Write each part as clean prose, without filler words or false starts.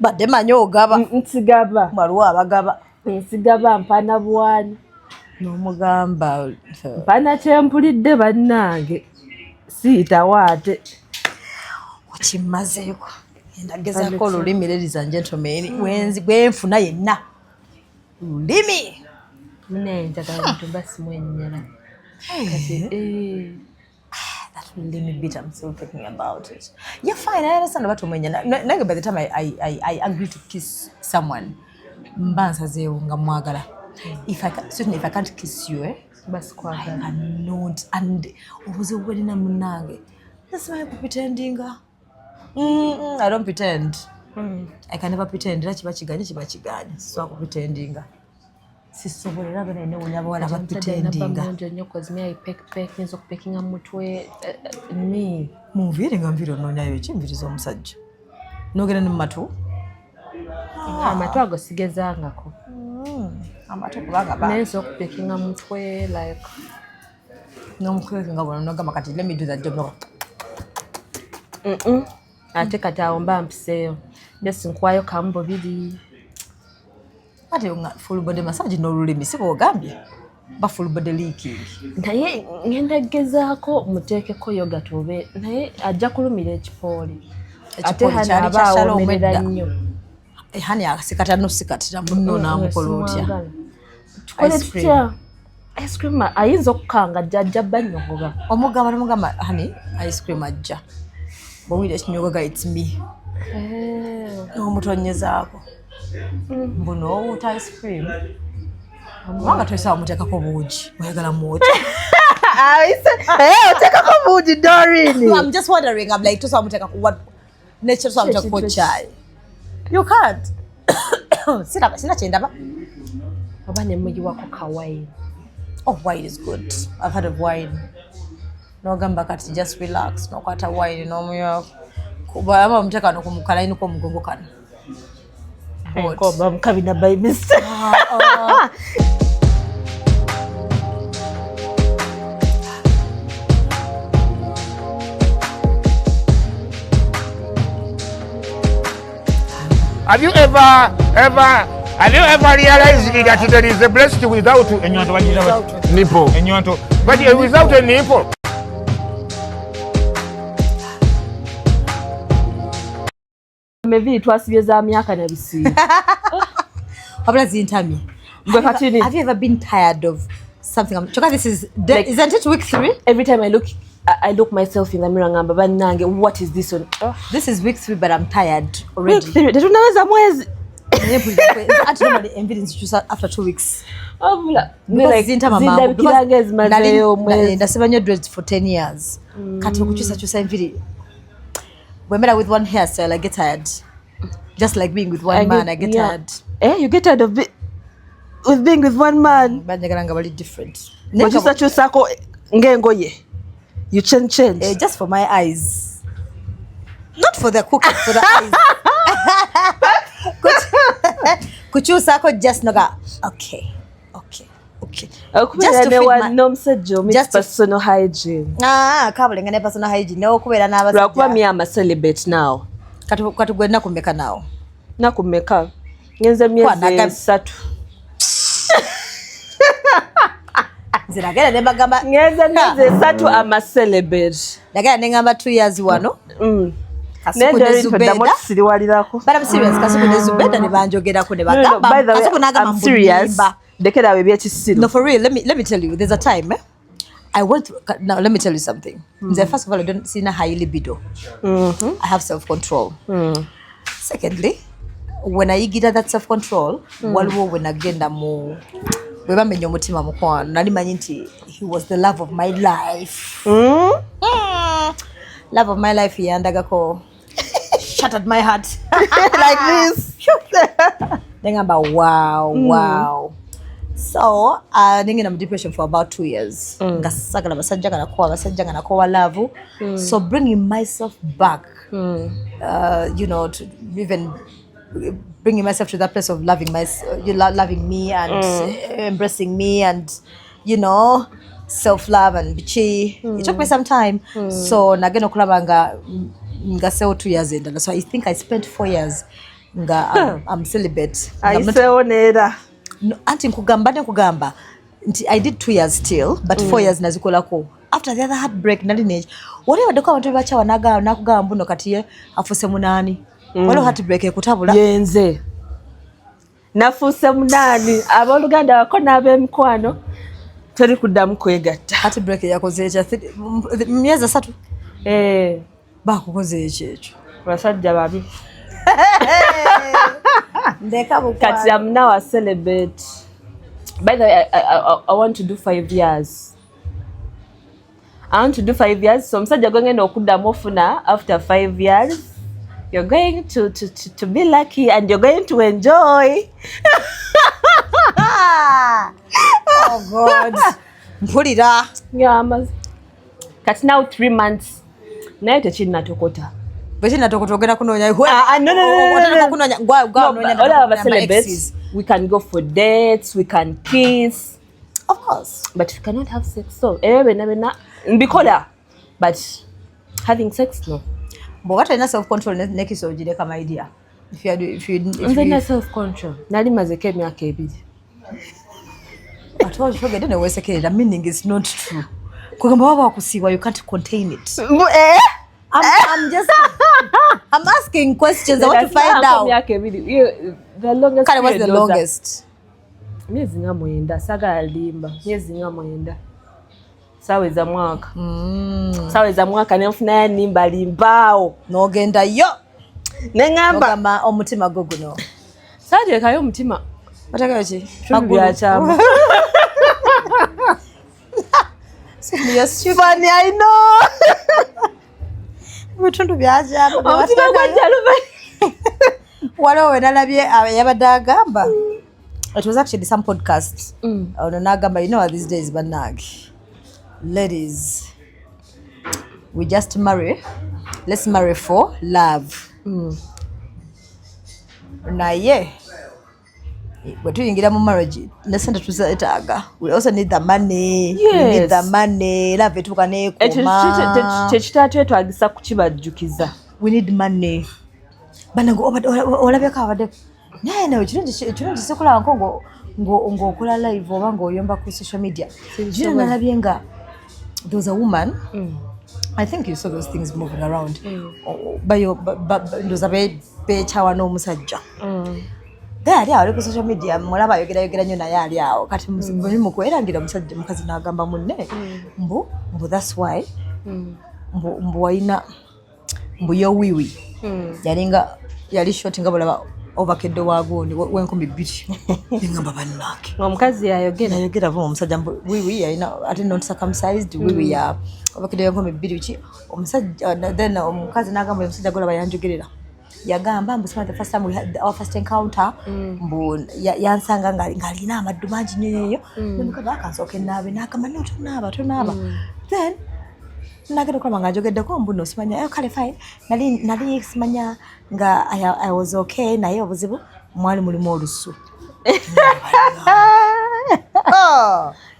badde manyo ogaba nsigaba waliwo abagaba nsigaba mpana bwani n'omugamba mpana kyempulidde bannange siitawaate okimmazeeko endagezaako olulimi ladies and gentlemen bwenfuna yenna lulimi munaye njagala muntu basimwennyala kati that lulimi bit I'm still thinking about it. Yeah, fine, I understand about umwenyala. Nange by the time I agree to kiss someone mbansazeewo nga mwagala. Certainly if I can't kiss you, I cannot. And obuze obwelina munange. That's why I'm pretending. I don't pretend. I can never pretend. Era kiba kiganye. So I'm pretending. Sisobolera bana ne wonyaba wala ba pretending. Nnyo cause me I peck nzo kupekinga mutwe me. Muvire ngamviro nonyayo chimvirizo omusajja. Nogera ne matu. Amatu ago sigezangako. Amatu kubanga ba. Nenzo kupekinga mutwe like no mkweka ngabona nogama kati let me do that job. Ate kataomba mpiseyo. Just nkwayo kambo bidi. Ate nga full body massage no lulimi sibo ogambye. Ba full body leaking. Naye ngenda gezaako muteekeko yoga tobe. Naye ajja kulumira ekipooli. Ate hana abaawo omerera nnyo. Hani akasikata no sikatira munno namukola otya. Tukole tutya. Ice cream ayinza okukanga jjajja bannyogoga. Omugamba hani ice cream ajja. Bwile kinyogoga it's me. Omutonyezaako. Mbuno uta ice cream. Wanga twesa mutekako buugi. Oyagala muoti. Otekako buugi Doreen. I'm just wondering, I'm like twesa mutekako what nature twesa mutekako chai. You can't. Sina chendaba. Abane muji wako ka wine. Oh, wine is good. I've had of wine. No gamba kati just relax. No kwata wine no muyo. Kuba ama mteka no kumukala ino ko mugongo kana. Koba mkabina by mistake. Have you ever realized that there is a breast without a nipple? But without a nipple. Maybe twasibye za myaka na bisi. Habla zintami. Have you ever been tired of something? Choka, this is like, isn't it week 3? Every time I look myself in the mirror ngamba banange what is this one? This is week 3 but I'm tired already. Week 3. Tunaweza mwezi. Actually evidence just after 2 weeks. Like ndaseba nyo dreads for 10 years. Kati okuchusa enviri. When with one hairstyle I get tired. Just like being with one man I get tired. You get tired of with being with one man. Banyagalanga bali different. Okuchusa ko ngengoye. You change. Just for my eyes. Not for the cooking, for the eyes. Kuchusa ko just noga. Okay. Just to fit personal hygiene. Kabulenga ne personal hygiene. No kubera n'abasajja. Lwakuba me am a celibate now. Kati gwe nakumeka now. Nakumeka. Ngenze myezi 3. Ziragera ne bagamba ngenze myezi 3 am a celibate. Nagera ne ngamba 2 years wano. Kasuku ne Zubeda. But I'm serious. Kasuku ne Zubeda ne banjogerako ne bagamba. Kasuku nagamba I'm serious. No, for real. Let me tell you. There's a time. I went through, now let me tell you something. First of all, I don't see a high libido. I have self-control. Secondly, when I get that self-control, waliwo when agenda mu weba menyo mutima mukwano nali manyi nti he was the love of my life. Love of my life yandagako shattered my heart like this. Nengamba wow. So, ningina mu depression for about 2 years. Ngasagala basajja ngana love. So bringing myself back, to even bringing myself to that place of loving me and embracing me and, self-love and bichi. It took me some time. So, nageno kulaba nga 2 years in. So I think I spent 4 years nga I'm celibate. Aiseonera. No, anti nkugamba nti I did 2 years still but 4 years nazikolako. After the other heartbreak nali neji. Whatever deko abantu bachawa nakugamba mbuno kati ye afuse munani. Wale heartbreak ekutabula. Yenze. Nafuse munani aboluganda bakona ab'emikwano teri kuddamu kwegatta. Heartbreak yakoze ekya myezi 3. Bakukoze ekyo. Basajja babi. Ndeka bukwa. Kati I'm now a celibate. By the way, I want to do 5 years. I want to do 5 years. So msajja gongenda okuddamu ofuna after 5 years. You're going to be lucky and you're going to enjoy. Oh God. Mpulira. Yeah, kati now 3 months. Naye tekinnatokota. Togenda kunonya. No. All of us celebrates. We can go for dates, we can kiss. Of course. But we cannot have sex. So, mbikola. But having sex, no. But what is self-control next or jide kama idea? If you self-control. Nali mazeke myaka 2. But what you forget no wese the meaning is not true. Kugamba baba wakusiwa you can't contain it. I'm asking questions. I want to find out. The longest. Kale was the longest. Miezi nga 9 Sagala limba. Miezi nga 9. Saweza mwaka. Saweza mwaka nenfuna ya nimba limbao. Nogenda yo. Nengamba. Nogamba omutima goguno. Saje kayo omutima. Bataka ki? Magulu ya chama. You're stupid. Funny, I know. Mutundu byaja. Omutima gwajaluba. Walo wenalabye yabadde agamba. It was actually some podcasts. Ono nagamba, you know these days banagi. Ladies, we just marry. Let's marry for love. Naye but we ingira mu marriage nesenda tuzetaga. We also need the money. Yes. We need the money. Love etuka nekoma. Chechitatu etwagisa kukibajjukiza. We need money. Banango olabye kawade. Naye kirungi sekola nkongo ngo okola live oba ngo oyomba ku social media. Jina nalabye nga there was a woman. I think you saw those things moving around. Ndoza be chawa no musajja. There ali ku social media mulaba yogera nyo naye ali awo kati mu kwerangira musajja mukazi nagamba munne mbu that's why mbu waina mbu yo wiwi yali short nga bulaba ovakeddo wagundi wenkumi 2 ngamba bannake omukazi yayogera vuba omusajja mbu wiwi yalina ate not circumcised wiwi ya ovakeddo wenkumi 2 ki omusajja then omukazi nagamba omusajja golaba yanjogerera yagamba mbu the first time we had our first encounter mbu yansanga ngalina amaddu mangi nyeyo nemukazi akansoke nabe nakamba no tonaba then nagenda kwa mangajogeddeko mbu no simanya kale fine nali simanya nga I was okay naye obuzibu mwali mulimu olusu.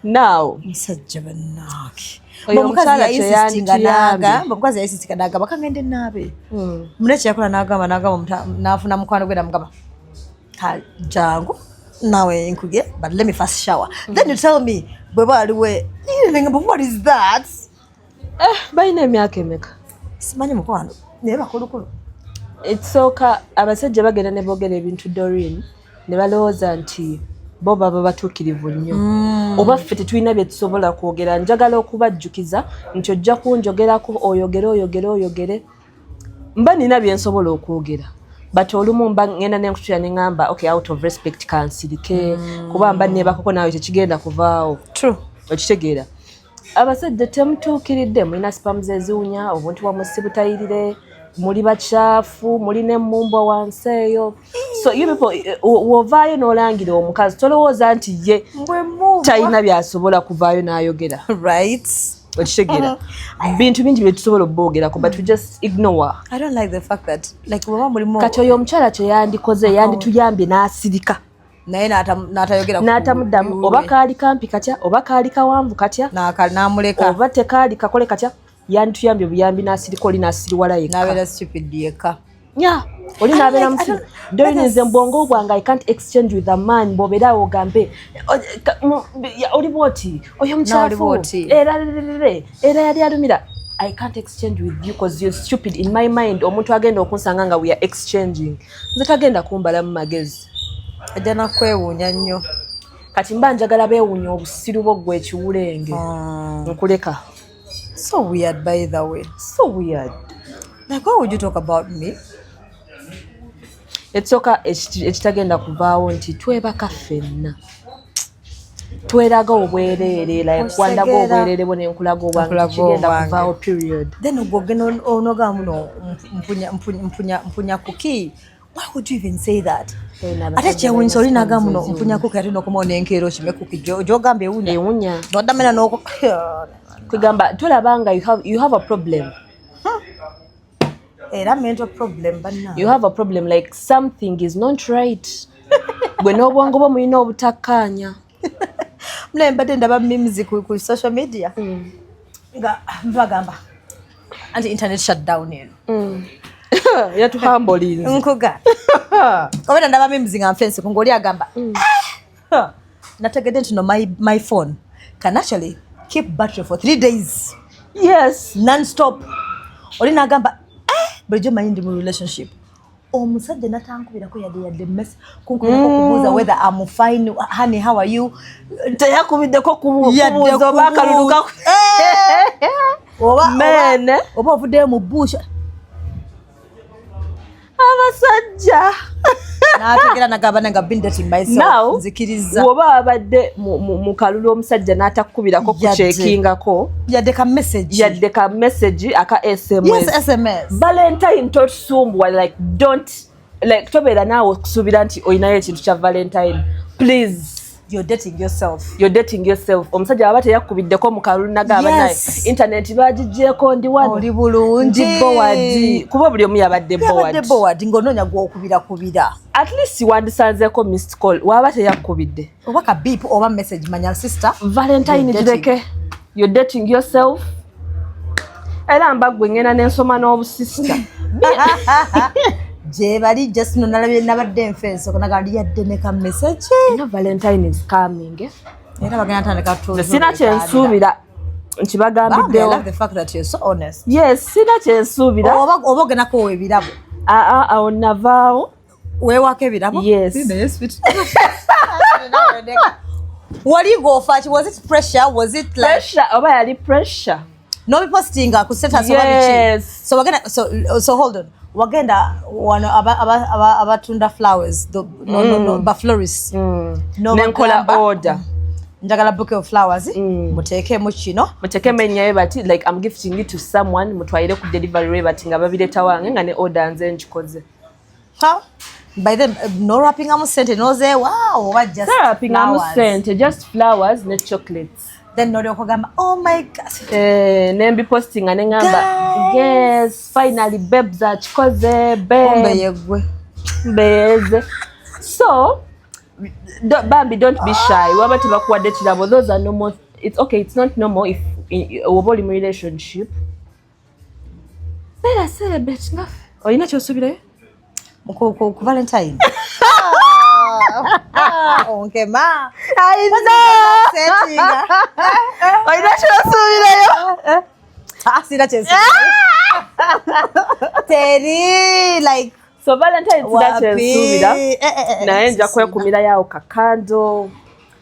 Now musajja bannaki omukazi yayisistinga naga bakangende nabe munechi yakola nagamba nafuna mukwano gwenda mugamba jangu nawe nkuge but let me first shower then you tell me bweba aliwe ngamba what is that bayina emyaka emeka simanyi mukwano naye bakulukulu ekisooka abasajja bagenda ne boogera ebintu Doreen ne balowooza nti bo baba batuukirivu nnyo oba ffe tetulina bye tusobola kwogera njagala okubajjukiza nti ojja kunjogerako oyogere mba nina bye nsobola okwogera but olumu mba ngenda nenkutula ne ngamba okay out of respect kansirike kuba mba nebakoko nawe tekigenda kuvaawo true okitegeera abasajja temutuukiridde mulina spams eziwunya obuntu bwamusi butayirire muli bakyafu muli n'emmumbwa wansi eyo so you people wovaayo n'olangira omukazi tolowooza nti ye talina byasobola kuvaayo n'ayogera right okitegeera bintu bingi bye tusobola oboogerako but we just ignore. I don't like the fact that like baba mulimu kati oyo omukyala kye yandikoze yandituyambye n'asirika naye n'atayogera n'atamuddamu oba kaali kampi katya oba kaali kawanvu katya n'amuleka oba tekaali kakole katya yandituyambye buyambi n'asirika oli n'asiriwala yekka n'abeera stupid yekka Yeah. Oli na bena msi. During nze mbongo bwanga I can't exchange with a man bobera ogambe. Oli boti. Oyo mchafu. Era yali alumira. I can't exchange with you because you're stupid. In my mind omuntu agenda okunsanga nga we are exchanging. Nze tagenda kumbala mu magezi. Ajana kwewunya nnyo. Kati mba njagala beewunya obusiru bwo gwe ekiwulenge. Nkuleka. So weird, by the way. So weird. Like, why would you talk about me? Etsoka ekitagenda kuvaawo nti twebaka ffenna. Tweraga obwereere, like wandaga obwereere bwo n'enkulaga obwange kigenda kuvaawo period. Then ogogena onoga muno mpunya kuki. Why would you even say that? Ate kyewunyisa olinaga muno mpunya kuki ate n'okoma n'enkeero kime kuki gy'ogamba ewunya. N'oddamena n'oko kugamba tulabanga you have a problem. Era mental problem banna. You have a problem, like something is not right. Gwe n'obwongo bwo mulina obutakkaanya. Muna mbadde ndaba memes ku social media. Nga mbagamba anti internet shut down eno. Yatuhambolinze. Nkuga. Obera ndaba memes nga mfense ngoli agamba. Nategedde nti no my phone can actually keep battery for 3 days. Yes. Non-stop. Olina agamba bulijjo manyi ndi mu relationship. Omusajja natankubirako yadde mess kunkubiddeko kubuuza whether I'm fine, honey, how are you? Teyakubiddeko kubuuza oba akaluluka. Oba ovuddeyo mu bush. Abasajja. N'ategera nagamba nga been dating myself. Nzikiriza. Woba abadde mu kalulu omusajja n'atakubirako kuceekingako. Yadde ka message aka SMS. Yes, SMS. Valentine totusumbwa, like don't, like tobeera naawe okusuubira nti olinayo ekintu kya Valentine. Please. You're dating yourself. Omusajja aba teyakubiddeko mu kalulu nagamba naye. Internet bagigyeko ndi wano. Oli bulungi. Ndi board. Kuba buli omu yabadde board. Ng'onoonya gw'okubira. At least wandisanzeeko missed call. Waba teyakubidde. Oba ka beep oba message manya sister. Valentine gireke. You're dating yourself. Era mbagwe ngena n'ensoma n'obusista. Jebali just no nabadde nfense konagali yadde ne ka message. Valentine is coming. Era bagenda tandika tuzo. Sina kyensuubira nti bagambiddewo. I love the fact that you're so honest. Yes, sina kyensuubira. Oba ogenako ebirabo. Awo navaawo. Weewako ebirabo? Yes. What do you go for? Was it pressure? Was it like pressure? Oba yali pressure. No be posting ku status oba bichi. So wagenda so hold on. Wagenda wano abatunda flowers. No ba florist. No nenkola order. Njagala bouquet of flowers. Muteekemu kino. Muteekemu ennyayo bati like I'm gifting it to someone. Mutwayire ku delivery bati nga babireta wange nga ne order nze nkikoze. How? By then, no wrapping am sent, no say wow, what just wrapping am sent, just flowers, no chocolates. Then no okogamba, oh my god. Nembi posting ane ngamba. Yes, finally babes are chikoze babe. Mbeze. So, Bambi, don't be shy. Waba tubakuwa date labo, those are normal. It's okay, it's not normal if we're in a relationship. Let us celebrate enough. Oh, you know what you're ku Valentine. Okay, ma. I know. I know. Sina chesi. Teri like so Valentine sida naye nja kwekumira yawo kakando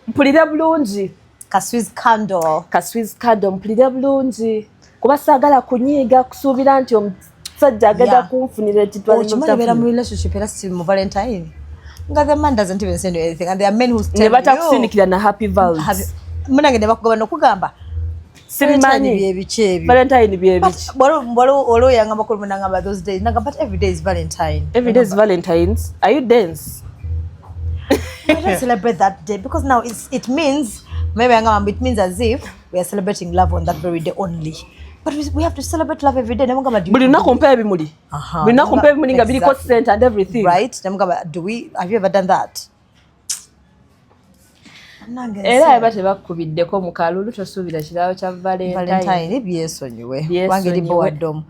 mpulira bulungi ka Swiss candle mpulira bulungi kuba saagala kunyiiga kusuubira nti omusajja agenda kunfunira ekitwalo mu relationship era still mu Valentine nga the man doesn't even send you anything and there are men who tell you batakusinikira na happy vows munange ne bakugaba nokugamba Valentine byebichi bolo yanga makulu munanga those days nanga but every day is Valentine. Every day is Valentine's. Are you dance? We don't celebrate that day because now it means maybe it means as if we are celebrating love on that very day only. But we have to celebrate love every day. Buli nakumpa ebimuli. Buli nakumpa ebimuli nga biriko scent and everything. Right? Have you ever done that? Era abate bakubiddeko mu kalulu tosuubira kiraawo kya Valentine byesonyiwe wange libo waddom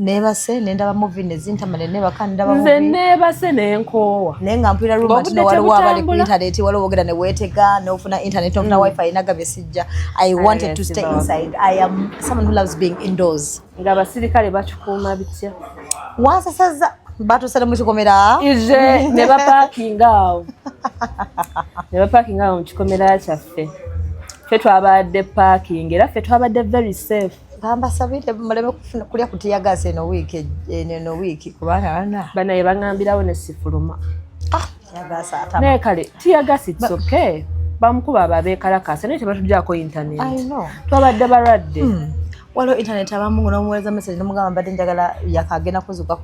nebase nendaba movie nezintama neba kandaba movie nze nebase nenkoowa naye nga mpulira rumor tino waliwo abali ku internet waliwo ogera ne weetega n'ofuna internet ofuna wifi inagabye sijja. I wanted to stay inside. I am someone who loves being indoors. Nga abasirikale bachukuuma bitya wansasaza batusala mu kikomera ije ne baparkinga awo mu kikomera kyaffe ffe twabadde parking era ffe twabadde very safe. Gamba sabite muleme kufuna kulya kutiyagasa eno week kubanga bana yebangambirawo ne sifuluma yagasa atama naye kale tiyagasa it's okay bamukuba ababeekalakasa naye tebatujjako internet. I know twabadde balwadde waliwo internet abamu n'omuweereza message n'omugamba mbadde njagala yakagenda kuzuka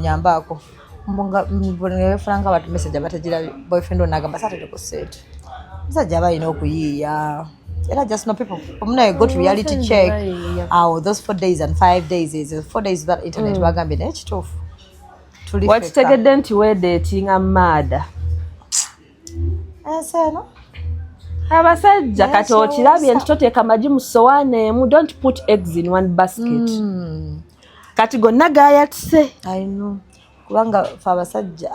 nyambaako mbonebefulanga abantu message abatagira boyfriend onagamba saturday ku set musajja aba alina okuyiiya. And I just know people. I go to reality check. Those 4 days and 5 days is 4 days without internet. Wagambe ne chitofu. What's taken to where dating a mad? No. Abasajja kati okirabye nti toteeka amagi mu ssowaani emu. Don't put eggs in one basket. Kati gonna gaayatise. I know. Kubanga fa abasajja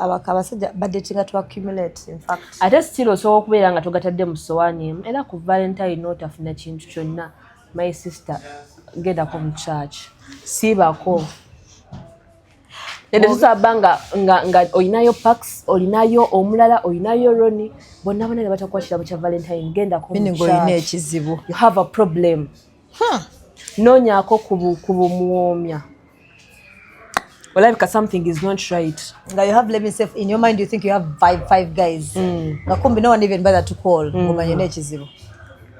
badetinga to accumulate in fact. Ate still osobola okubeera nga togatadde mu ssowaani emu era ku Valentine n'otafuna kintu kyonna. My sister gendako mu church siibako tusaba nga olinayo Pax olinayo omulala olinayo Roni bonna ne batakuwa kirabo kya Valentine gendako mu church. Olina ekizibu. You have a problem. Noonyaako kubu muwomya. Well, because something is not right. Now you have let me say in your mind you think you have five guys. Nakumbi no one even bother to call. Ngomanye nekizibu.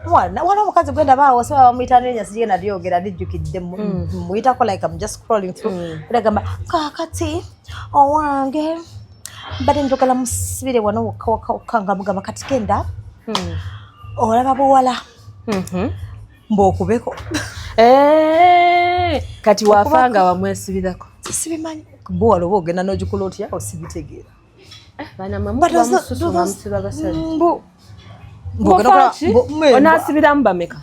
Wana mukazi gwenda bawo so bamuyita nenya sije na byogera dijjukidde muyita ko like I'm just scrolling through. Ndagamba kakati owange bade ndokala musibire wano wakanga mugamba kati kenda. Olaba bwala. Mbokubeko. Kati wafanga wamwesibirako. Sibimanyi bwala bogenda n'ojukula otya osibitegeera. Bana mamu bamususu bamusiba basajja. Onasibira mbameka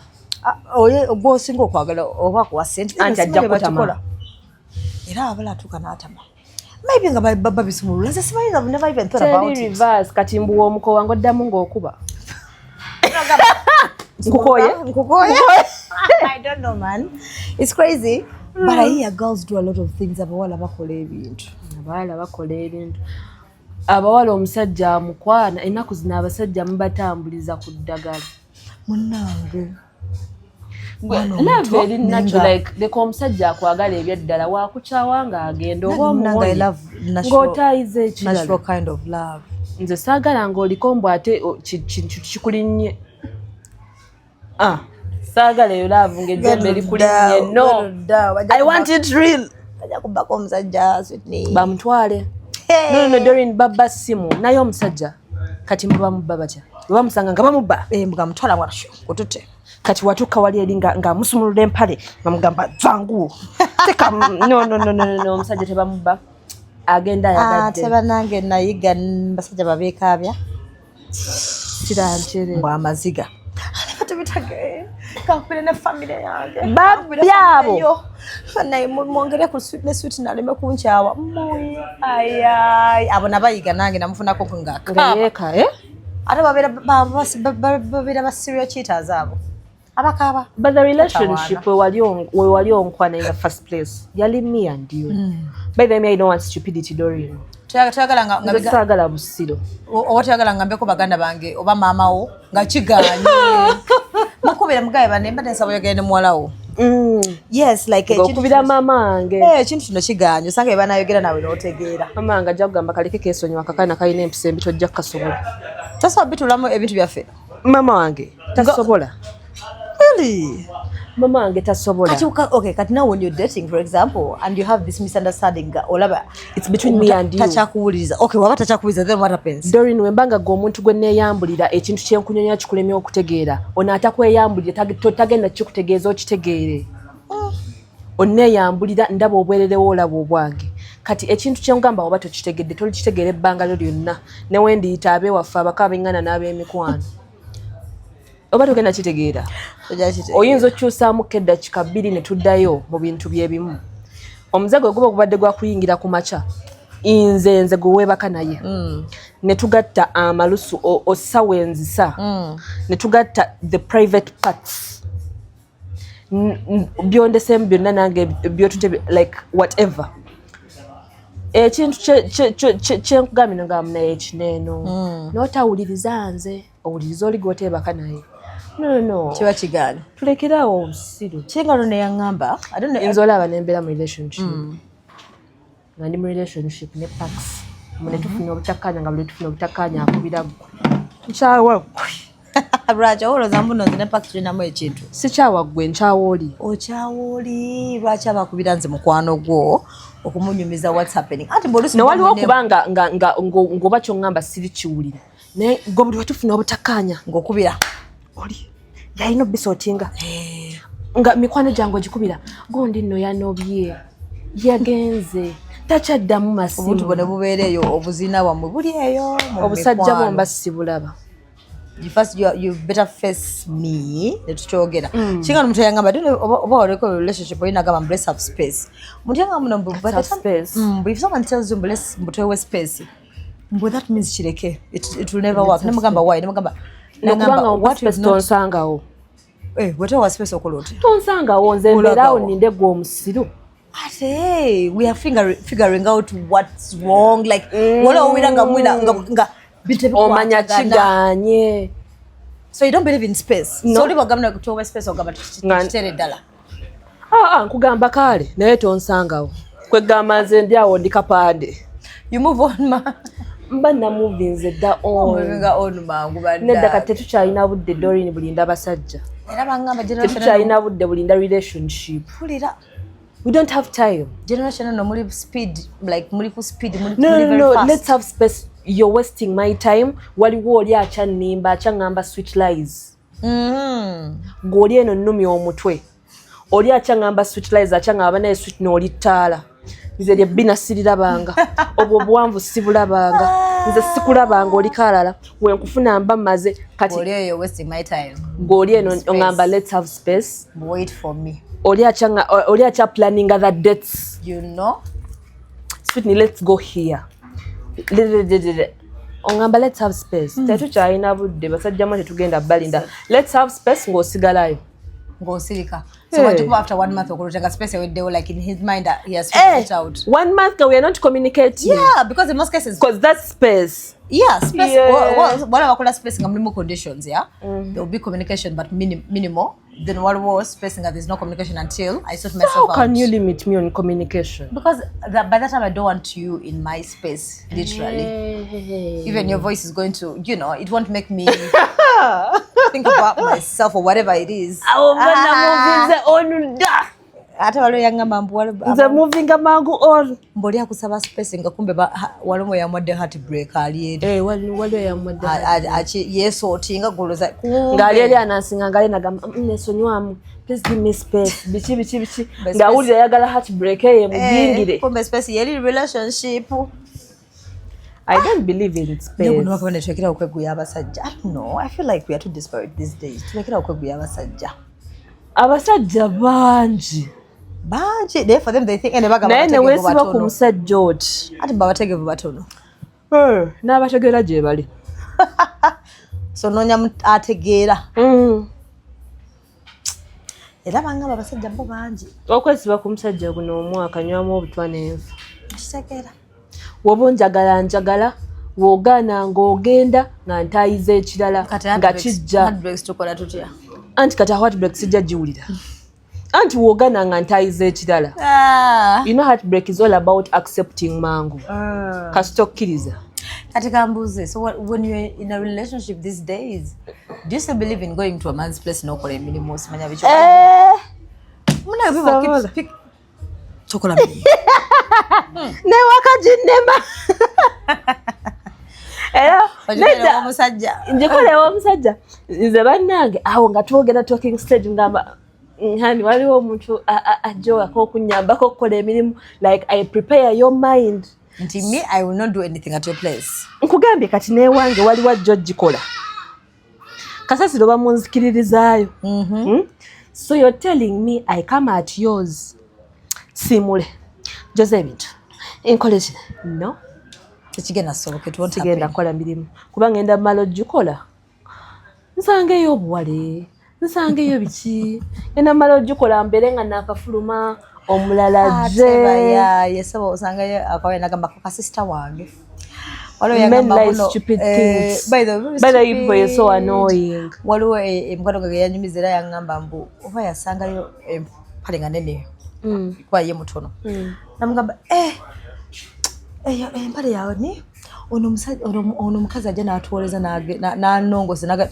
oye ogwosinga okwagala oba kwa sente anti ajja kutama era abala atuka n'atama maybe nga baba bisumulula nze simanyi I've never even thought about it. Reverse kati mbuwa omuko wange oddamu ng'okuba nkukoye I don't know man, it's crazy but I hear girls do a lot of things abawala bakola ebintu abawala omusajja amukwana ennaku zino abasajja mubatambuliza ku ddagala munnange love eri natural like leka omusajja akwagala ebyeddala wakukyawa nga agenda oba omuwonye ng'otayiza ekirala natural kind of love. Nze saagala ng'oliko mbu ate kintu kikulinnye saagala eyo love ng'ejjembe likulinnye no I want it real. Ajja kubako omusajja Sweetney bamutwale. No, Doreen baba simu nayo omusajja kati mbuba mubba batya bamusanga nga bamubba mbwa mutwala bwasho otute kati watuka wali eri nga musumulula empale bamugamba zangu teka no omusajja tebamubba agenda yagadde teba nange nayiga basajja babeekabya kirantere mbwa amaziga tubitage kampire na familia yange babyabo naye mwongere ku Sweetney naleme kunchawa ayay abona bayiga nange namufunako ngaka ate babera ba serial cheaters abo abakaba but the relationship we wali onkwana in the first place yali me and you by the way I don't want stupidity Doreen tuyagala nga busiro otuyagala nga mbeko baganda bange oba mama wo nga kiganye makubira mugaye banemba nsabo yagende mwalawo yes like okubira mama ange kintu kino kiganyo sanga ebana yogera nawe n'otegeera mama anga jagamba kaleke kesonyo akakana kalina empisa embi tojja kasobola tasobola bitulamu ebintu byaffe mama wange tasobola really mama ange tasobola okay kati now when you're dating for example and you have this misunderstanding olaba it's between me and you tachakuwuliza okay waba tachakuwuliza then what happens Doreen wembanga go omuntu gwe neyambulira ekintu kyenkunyonya kikulemye okutegeera ona atakweyambulira tagenda kikutegeeza okitegeere oneyambulira ndaba obwererewo olaba obwange kati ekintu kyengamba oba tokitegedde tolikitegeera ebbanga lyo lyonna ne wendiyita abewaffe abakabengana n'ab'emikwano oba togenda kitegeera oyinza okyusaamu kedda kika bbiri ne tuddayo mu bintu byebimu omuze gwe guba gubadde gwa kuyingira ku maca nze gwe weebaka naye ne tugatta amalusu osawa enzisa ne tugatta the private parts byondesemu byonna nange byotute like whatever ekintu kyenkugambye ngamu naye ekineeno n'otawuliriza nze owuliriza oli gwoteebaka naye no kiba kigaana tulekerawo obusiru kingalo neyaŋŋamba nze olaba nembeera mu relationship nga ndi mu relationship ne pax mune tufuna obutakkanya nga buli tufuna obutakkanya akubira ggwe nkyawa ggwe lwaki owolooza mbuno nze ne pax tulinamu ekintu sikyawa ggwe nkyawa oli okyawa oli lwaki abakubira nze mukwano gwo okumunyumiza what's happening ati newaliwo okubanga ng'oba kyoŋŋamba siri kiwulira naye gwe buli wetufuna obutakkanya ng'okubira oli yalina obisootinga nga mikwano gyange ogikubira gundi nno yanobye yagenze takyaddamu masimu obuntu bwone bubeera eyo obuzina bwammwe buli eyo obusajja bomba sibulaba you better face me netukyogera kinga nomuntu yangamba oba oleko relationship oyina gamba bless have space muntu yangamba muno but if someone tells you bless mbutewe space mbu that means kireke it will never work nemugamba why nemugamba nokubanga what is tonsangawo whatever space okoloti tonsangawo nze mbeerawo ninde gwe omusiru ate we are figuring out what's wrong like wala owira nga omanya kiganye so you don't believe in space so oli bagamba kutowa space ogamba tukitere ddala nkugamba kale naye tonsangawo kwegamba nze ndi awo ndi kapande you move on ma mba namuvinze dda on mangu nedda kati tetukyalina budde Doreen bulinda basajja era bangamba tetukyalina budde bulinda relationship we don't have time generation no muli speed like muli ku speed muli no let's have space you're wasting my time waliwo oli akyannimba akyaŋŋamba sweet lies ng'oli eno nnumya omutwe oli akyaŋŋamba sweet lies akyaŋŋamba naye sweet n'oli ttaala nze lyebbi nasirirabanga obwo obuwanvu sibulabanga nze sikulabanga oli kalala wenkufuna mba mmaze kati ng'oli eno oŋŋamba let's have space wait for me oli akya planning other dates you know Sweetney let's go here oŋŋamba let's have space tetukyalina budde basajjamu tetugenda balinda let's have space ng'osigalayo ng'osirika so what do after 1 month okulutanga space eweddewo like in his mind he has figured it out 1 month we are not communicating because in most cases because that's space space wala bakola space nga mulimu conditions there will be communication but minimal then what was space nga there's no communication until I sort myself out. How can you limit me on communication? Because by that time I don't want you in my space literally. Even your voice is going to, you know, it won't make me think about myself or whatever it is. Ate walo yangamba nze moving amangu on mboli akusaba space nga kumbe walomo yamwadde heartbreak ali walo yamwadde yesotinga goloza ngali ali anasinga ngali nagamba nesonywamu please give me space bichi ngawulira yagala heartbreak mugingire kumbe space yeli relationship I don't believe in space. Nyo kuno bakone twekera okweguya abasajja. No, I feel like we are too desperate these days. Twekera okweguya abasajja banji they for them they think and baga naye ne weesiba ku musajja oti ati babategevu batono n'abategeera gye bali so nonya ategeera era bangamba abasajja bo bangi okwesiba ku musajja guno omwaka nywamu obutwa n'enva kitegeera woba njagala wogaana ng'ogenda nga ntayiza ekirala nga kijja anti kati heartbreak sijja giwulira anti wogaana nga ntayiza ekirala you know heartbreak is all about accepting mangu kasita okkiriza kati kambuuze so when you're in a relationship these days do you still believe in going to a man's place n'okola emirimu osimanya bicho muna people keep chokola ne wakajinnema era neda omusajja njikolewa omusajja nze bannange awo nga twogera talking stage ngamba hani waliwo omuntu ajoako okunyambako okukola emirimu like I prepare your mind nti me I will not do anything at your place nkugambye kati newange waliwo ajjo gikola kasasiro bamunzikiririzaayo so you're telling me I come at yours simule Jose ebintu enkolezi no tekigenda soboka it won't sigenda happen. kukola mirimu kuba ngenda malo gikola nsangeyo obuwale nsangeyo biki ngenda malo gikola mbere nga nakafuluma omulala je yesaba osangayo akawena nagamba ko sister wange men like stupid things by the way people are so annoying waliwo emkwano gwe yanyumizira yangamba mbu oba yasangayo empale nga nene kwa ye mutono namugamba eyo empale yawe ni ono mukazi ajja n'atuwoleza n'anongoze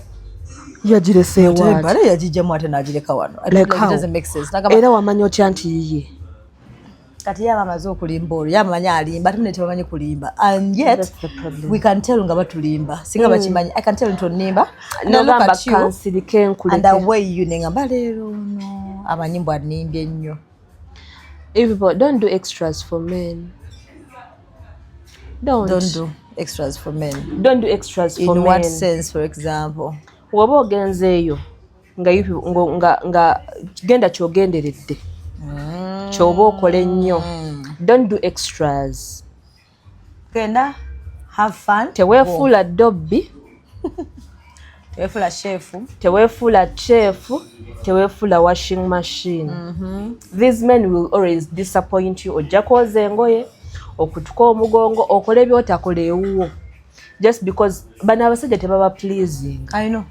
yagirese wa empale yagijjamu ate n'agireka wano. Era wamanya otya nti yiye kati yaba amaze okulimba olwo yamanyi alimba ate nete bamanyi kulimba and yet we can tell nga batulimba singa bakimanyi I can tell nti onimba nogamba kansirike enkuleke and away you nengamba leero no amanyi mbw animbye ennyo. Don't do extras for men. Don't do extras for men. Don't do extras for men. In what sense, for example? Waba ogenzeeyo nga genda kyogenderedde kyoba okole nnyo. Don't do extras. Genda have fun. Teweefuula dobbi. Teweefuula shefu. Teweefuula chefu. Teweefuula washing machine. These men will always disappoint you. Ojja kwoza engoye okutuka omugongo okole byotakola ewuwo just because bano abasajja tebaba pleasing. I know.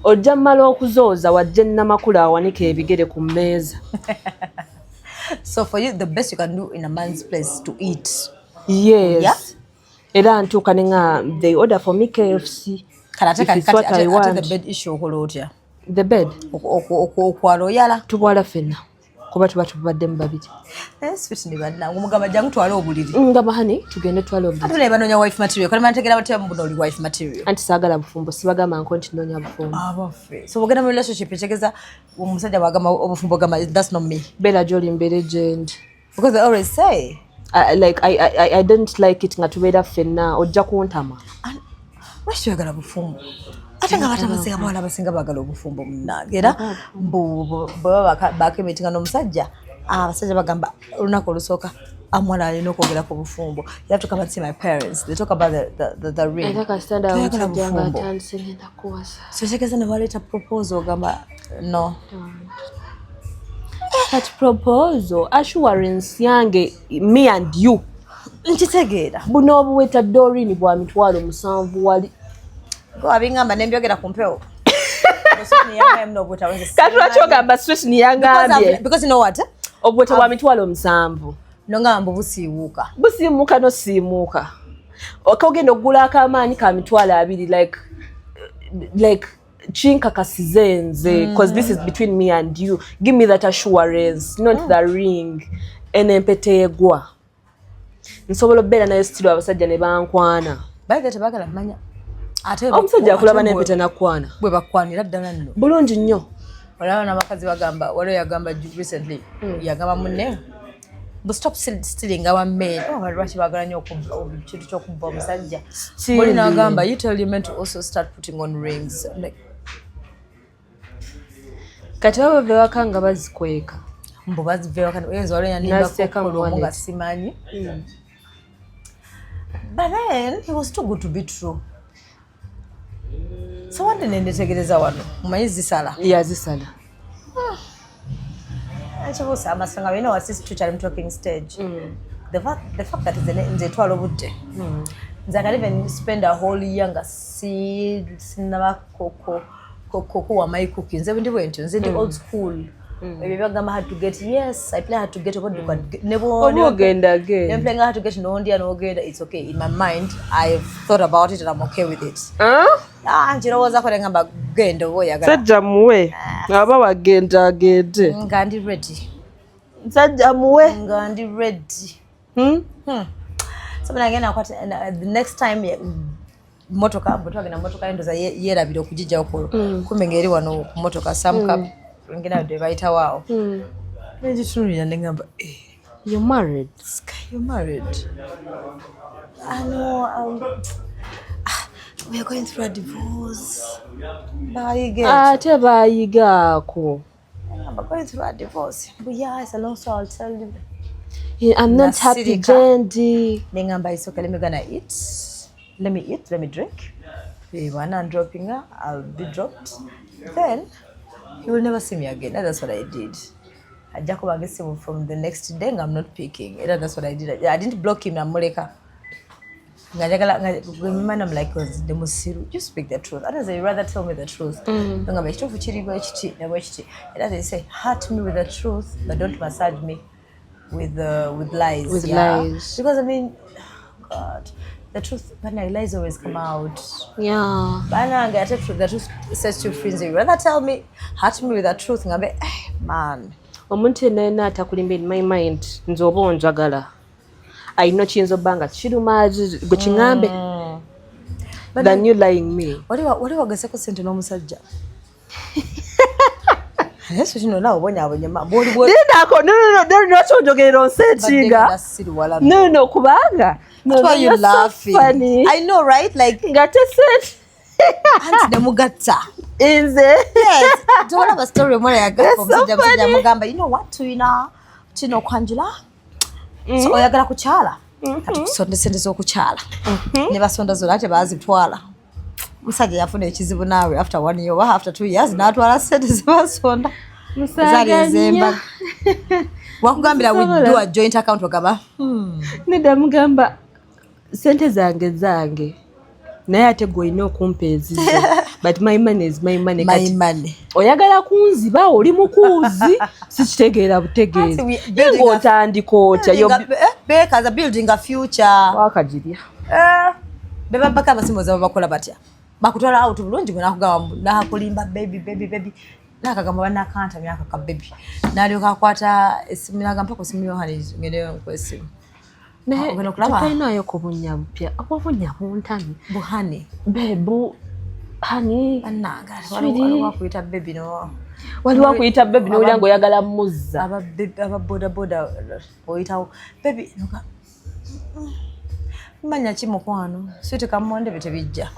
Ojja mmala okuzooza wajja namakulu awanika ebigere ku mmeeza. So for you the best you can do in a man's place to eat. Yes. Yeah? Era ntuuka ne nga they order for me KFC. Ate the bed issue okola otya? The bed okwala oyala tubwala ffenna kuba tuba tubaddemu babiri. Sweetney badna ngumugamba jangu twala obuliri ngamba hani tugende twala obuliri ate banoonya wife material kale mantegera batya mbuno oli wife material anti saagala bufumbo sibagamba nko nti noonya bufumbo abafe so bogenda mu relationship etegeza omusajja bagamba obufumbo gamba that's not me bela joli mbere legend because they always say I don't like it nga tubeera ffenna ojja kuntama lwaki toyagala bufumbo ate nga batabasinga bawala abasinga baagala obufumbo munnange era bwebaba bakemetinga n'omusajja abasajja bagamba olunaku olusooka amwana alina okwogera ku bufumbo you have to come and see my parents they talk about the ring toyagala bufumbo so kitegeeza ne baleeta proposal ogamba no that proposal assurance yange me and you nkitegeera buno obuweta Doreen bwa mitwalo 7 wali abingamba nembyogera ku mpewo katulwakyogamba Sweetney yangambye because you know what obuweta bwa mitwalo 7 nongamba busiimuuka nosiimuuka okogenda okugula akamaanyi ka mitwalo 2 like chinkakasize nze because this is between me and you give me that assurance not the ring Mpetta egwa nsobola obeera nayo stilo abasajja ne bankwana baga tebagala manya ate omusajja akulaba n'Mpetta nakwana bwe bakwanira ddala nno bulungi nnyo olaba n'abakazi bagamba waliwo yagamba recently yagamba munne but stop stealing our men lwaki baagala nnyo kintu ky'okubba omusajja oli n'agamba you tell your men to also start putting on rings kati baba bewaka nga bazikweka mbu baziveewaka oyinza waliwo yandimbakolomu nga simanyi but then it was too good to be true so wande nendetegereza wano mumanyi zisala yazisala ekibuusa amasanga you know what since tukyali mu talking stage the fact that nze etwala obudde nze I can even spend a whole year nga sinaba kuwa my cooking nze ndi bwentyo nze ndi old school ebyo byagamba had to get yes I play had to get obudduka ogenda again I'm playing hard to get nondya n'ogenda it's okay in my mind I've thought about it and I'm okay with it njirowooza kole ngamba genda oba oyagala sajja muwe aba wagenda agende nga ndi ready sajja muwe nga ndi ready so nagenda the next time motoka bwetwagenda motoka endoza yerabira okugijja okolo kumbe ngeri wano ku motoka samka ngena de bayita wao nejitunulira nengamba you're married you're married I know we are going through a divorce ate bayigaako I'm going through a divorce but yeah it's a long story I'll tell you I'm not happy, Jendi. Nengamba is okay, let me eat, let me drink. When I'm dropping her, I'll be dropped. Then he will never see me again. That's what I did. I just come from the next day, I'm not picking. That's what I did. I didn't block him, I'm Moleka. I'm like, just speak the truth. Others, they rather tell me the truth. And they say, hurt me with the truth, but don't massage me with lies. With lies. Because I mean, God, the truth, when lies always come out. Yeah. But the truth sets you free. You rather tell me, hurt me with the truth. And I'm man. Omuntu yenna atakulimba in my mind nze oba onjagala ayina kiyinza obbanga kirumazi gwe kiŋŋambe than you lying me. Wali wagaseko sente n'omusajja yesu kino nawe obonyabonyema lindako lwaki onjogerera onseekinga no kubanga you're laughing. Funny. I know, right? Like nga teseti anti nemugatta inze yes don't have a story more like musajja mugamba you know what tuina kino kwanjula so oyagala kukyala kati kusonda sente z'okukyala ne basonda zonna ate baazitwala musajja yafuna ekizibu naawe after 1 year or after 2 years n'atwala sente zebasonda zali ezembaga wakugambira we do a joint account ogaba nedda mugamba sente zange naye ate gwolina okumpa ezizo but my money is my money. Oyagala kunziba oli mukuuzi sikitegeera butegeezi nga otandika otya bakers are building a future wakagirya bebabaka abasimbo zabo bakola batya bakutwala out bulungi gwe nakugamba nakulimba baby nakagamba banakanta myaka ka baby nalyoka akwata esimu nagamba ko simu yohani ngene ko esimu tulinayo ku bunya bupya obunya buntami buhani bebu hani ananga waliwo kuyita baby n'olya ng'oyagala muzza aba boda oyitawo baby nuka manya ki mukwano sweet kamonde bitebijja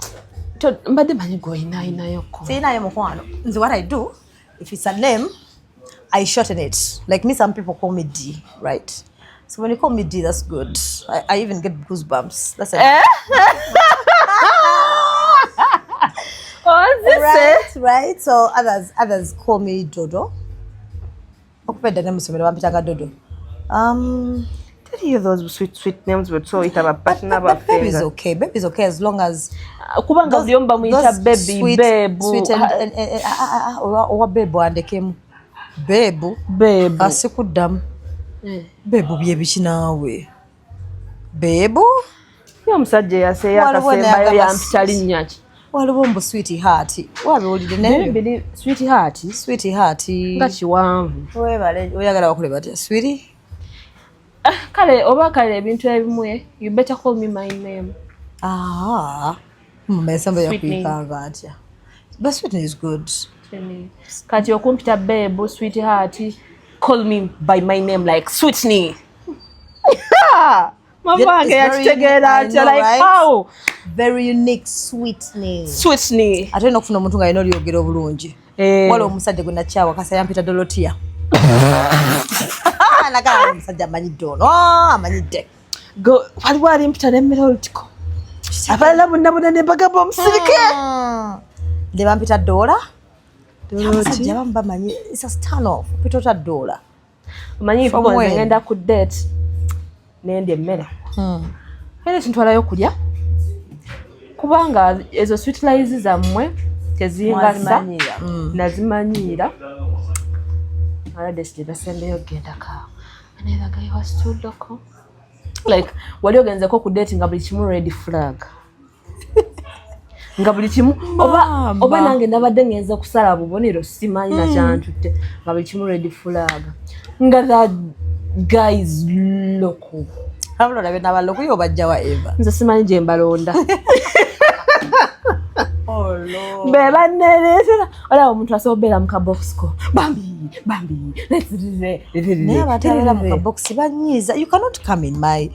mbadde manyi gw'oyinayinayoko siyinayo mukwano nze what I do if it's a name I shorten it like me some people call me D, right? So when you call me D, that's good. I even get goosebumps. That's it. Right. So others call me Dodo. Dodo. Tell you those sweet names were so it about partner about baby's okay. Baby's okay as long as kubanga uliomba muita baby bebu sweet and or bebu andekemu bebu asikuddamu bebu byebiki naawe bebu yo musajja yaseya akasembayo ya mpitali nnyaki waliwo mbu sweetheart wabiwulire naye sweetheart nga kiwanvu webale oyagala bakole batya sweetie kale ebintu ebimwe you better call me my name mmesamba yakuikanga atya but Sweetney is good kati okumpita bebu sweetheart call me by my name like Sweetney. Mama yakitegeera atya like right? How very unique Sweetney ate nokufuna omuntu nga yina olyogera obulungi waliwo omusajja gwe nakyawa kasa yampita Dolotia nagala omusajja amanyidde ono amanyidde waliwo alimpita nemmere olutiko abalala bonna ne bagamba omusirike ne bampita Dola abasajja abamu bamanyi it's a stand off pita ota Dola omanyi ifugonze ngenda ku date nendya emmere era kintwalayo okulya kubanga ezo sweet lies zammwe tezingasa nazimanyiira alade sijebasembeyo genda kaawo aneraga wastudoko like wali ogenzeko ku date nga buli kimu red flag nga buli kimu oba nange nabadde ngenza kusala bubonero simanyi nakyantutte nga buli kimu red flag nga that guys loko abalola bena baloko yo bajja wa Eva nze simanyi gye mbalonda oh lord beba nereetera olaba omuntu asobola mu kabox ko bambi ne batera mu kabox banyiza you cannot come in my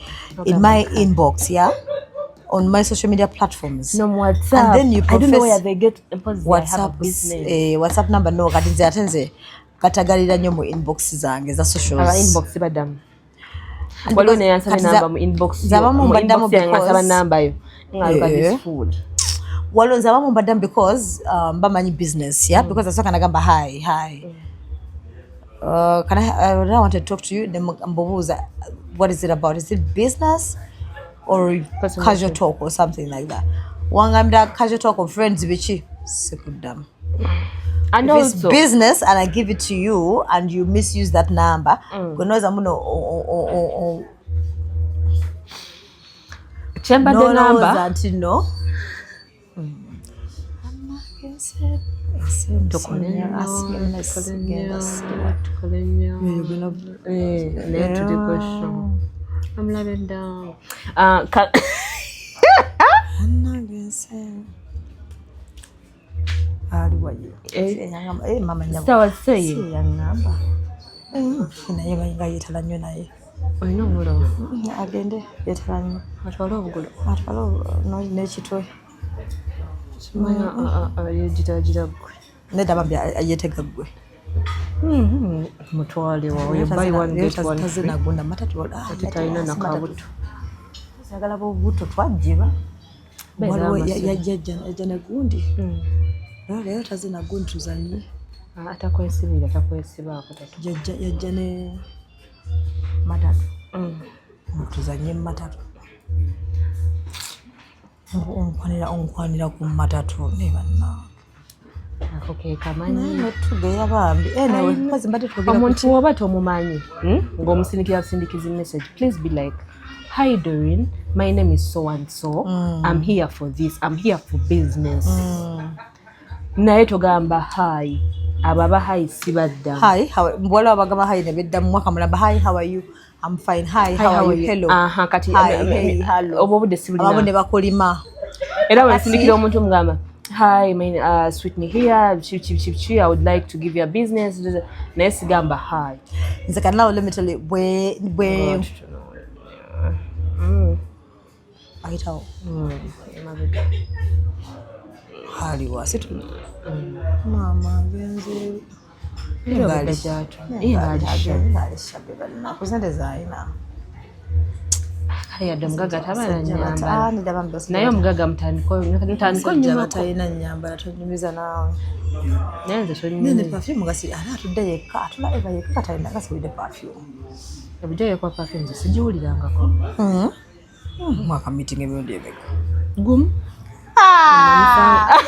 inbox on my social media platforms no WhatsApp and then you profess, I don't know where they get WhatsApp number no kati nze atenze katagalira nnyo mu inbox zange za socials inbox badamu waliwo ne yansaba namba mu inbox zabamu mbaddamu yansaba namba yo nga look at this food waliwo zabamu mbaddamu because bamanyi business because asooka nagamba hi can I want to talk to you mbubuuza what is it about, is it business or casual talk or something like that. Wangambira casual talk of friends bichi sekuddamu. And if it's business and I give it to you and you misuse that number, kunoza muno chemba the number until no. I'm lying down. Mama nyamba. So I say yangamba. Naye bayinga yetala nnyo naye. Oyina omulo. Agende yetala nnyo. Atwala obugulu. Atwala n'ekitwe. Yejitagira gwe. Nedaba yetega gwe. Mutwale wawe buy one get one free. Nagunda matatu talina nakabuto. Sagala bobuto twajiba. Waliwo yajja nagundi. Leero tazina gundi tuzanye. Atakwesibira takwesibaako tatu. Yajja ne matatu. Tuzanye matatu. Onkwanira ku matatu ne banna. Okay, kamanyi. Tugeya bambi. Anyway, mbazi mbadde twogera ku omuntu oba tomumanyi. Ng'omusindikiza message. Please be like, hi Doreen, my name is so and so. I'm here for this. I'm here for business. Naye togamba hi. Ababa hi sibadda. Hi, mbwala abagamba hi ne bedda mu mwaka mulamba. Hi, how are you? I'm fine. Hi, how are you? Hello. Kati hey, hello. Obo budde sibulina. Abo ne bakolima. Era wensindikira omuntu mugamba. Hi, my Sweetney here. I would like to give you a business. Naye sigamba hi. Nze kana literally bwe ayitawo. Haliwa situ. Mama benze. Ingali jatu. Kuzende zaina. Haya damgaga tabana nyamba. Nayo mgaga mtandiko nyuma taina nyamba tonyumiza nawe. Nenze shoni. Nene perfume ngasi ala tudde ka tula eva yeka taina ngasi with the perfume. Ebuje kwa perfume sijiwulirangako. Mwaka meeting emirundi emeka. Gum. As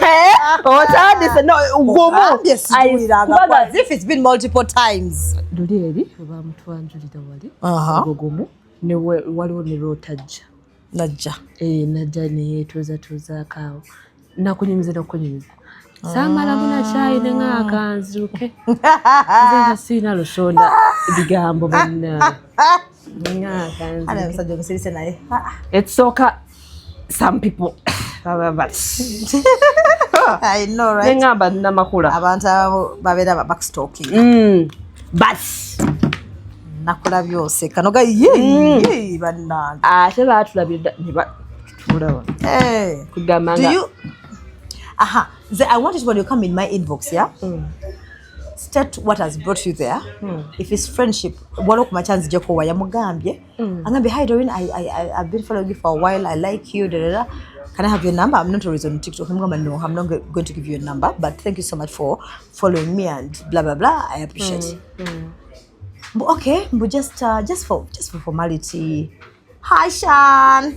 if it's been multiple times. Duliri oba mutwanjulira wali. Gogomu ne waliwo ne rotajja. Najja. Najja ne tuza kawo. Nakunyumiza. Samala buna chai ne ngakanzuke. Nze sina lusonda bigambo bonna. Ngakanzuke. Ana msajja musirise naye. It's soka some people. I know, right? Ngamba namakula. Abantu babera backstalking. Bas. Nakula byose kanoga ye banana. Ate batulabira ne batulawa. Kugamba do you I want it when you come in my inbox, yeah? State what has brought you there. If it's friendship, walo kuma chance jeko wa yamugambye. Angambe, hi Doreen, I've been following you for a while. I like you. Can I have your number? I'm not always on TikTok. No, I'm not going to give you a number, but thank you so much for following me and blah blah blah. I appreciate it. But okay, but just for formality. Hi Shan.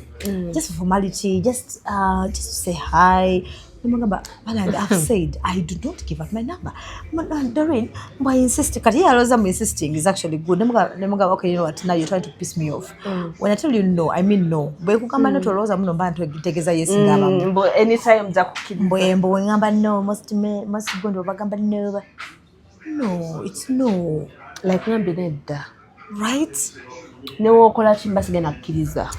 Just for formality, just to say hi. I've said I do not give up my number. Doreen, by insisting, I'm insisting is actually good. Okay, you know what? Now you're trying to piss me off. When I tell you no, I mean no. But you come to Rosa Munomba to take a yes. But anytime no, must go to Bagamba no. No, it's no. Like Nambineda. Right? No, Colachimbasigana Kiliza.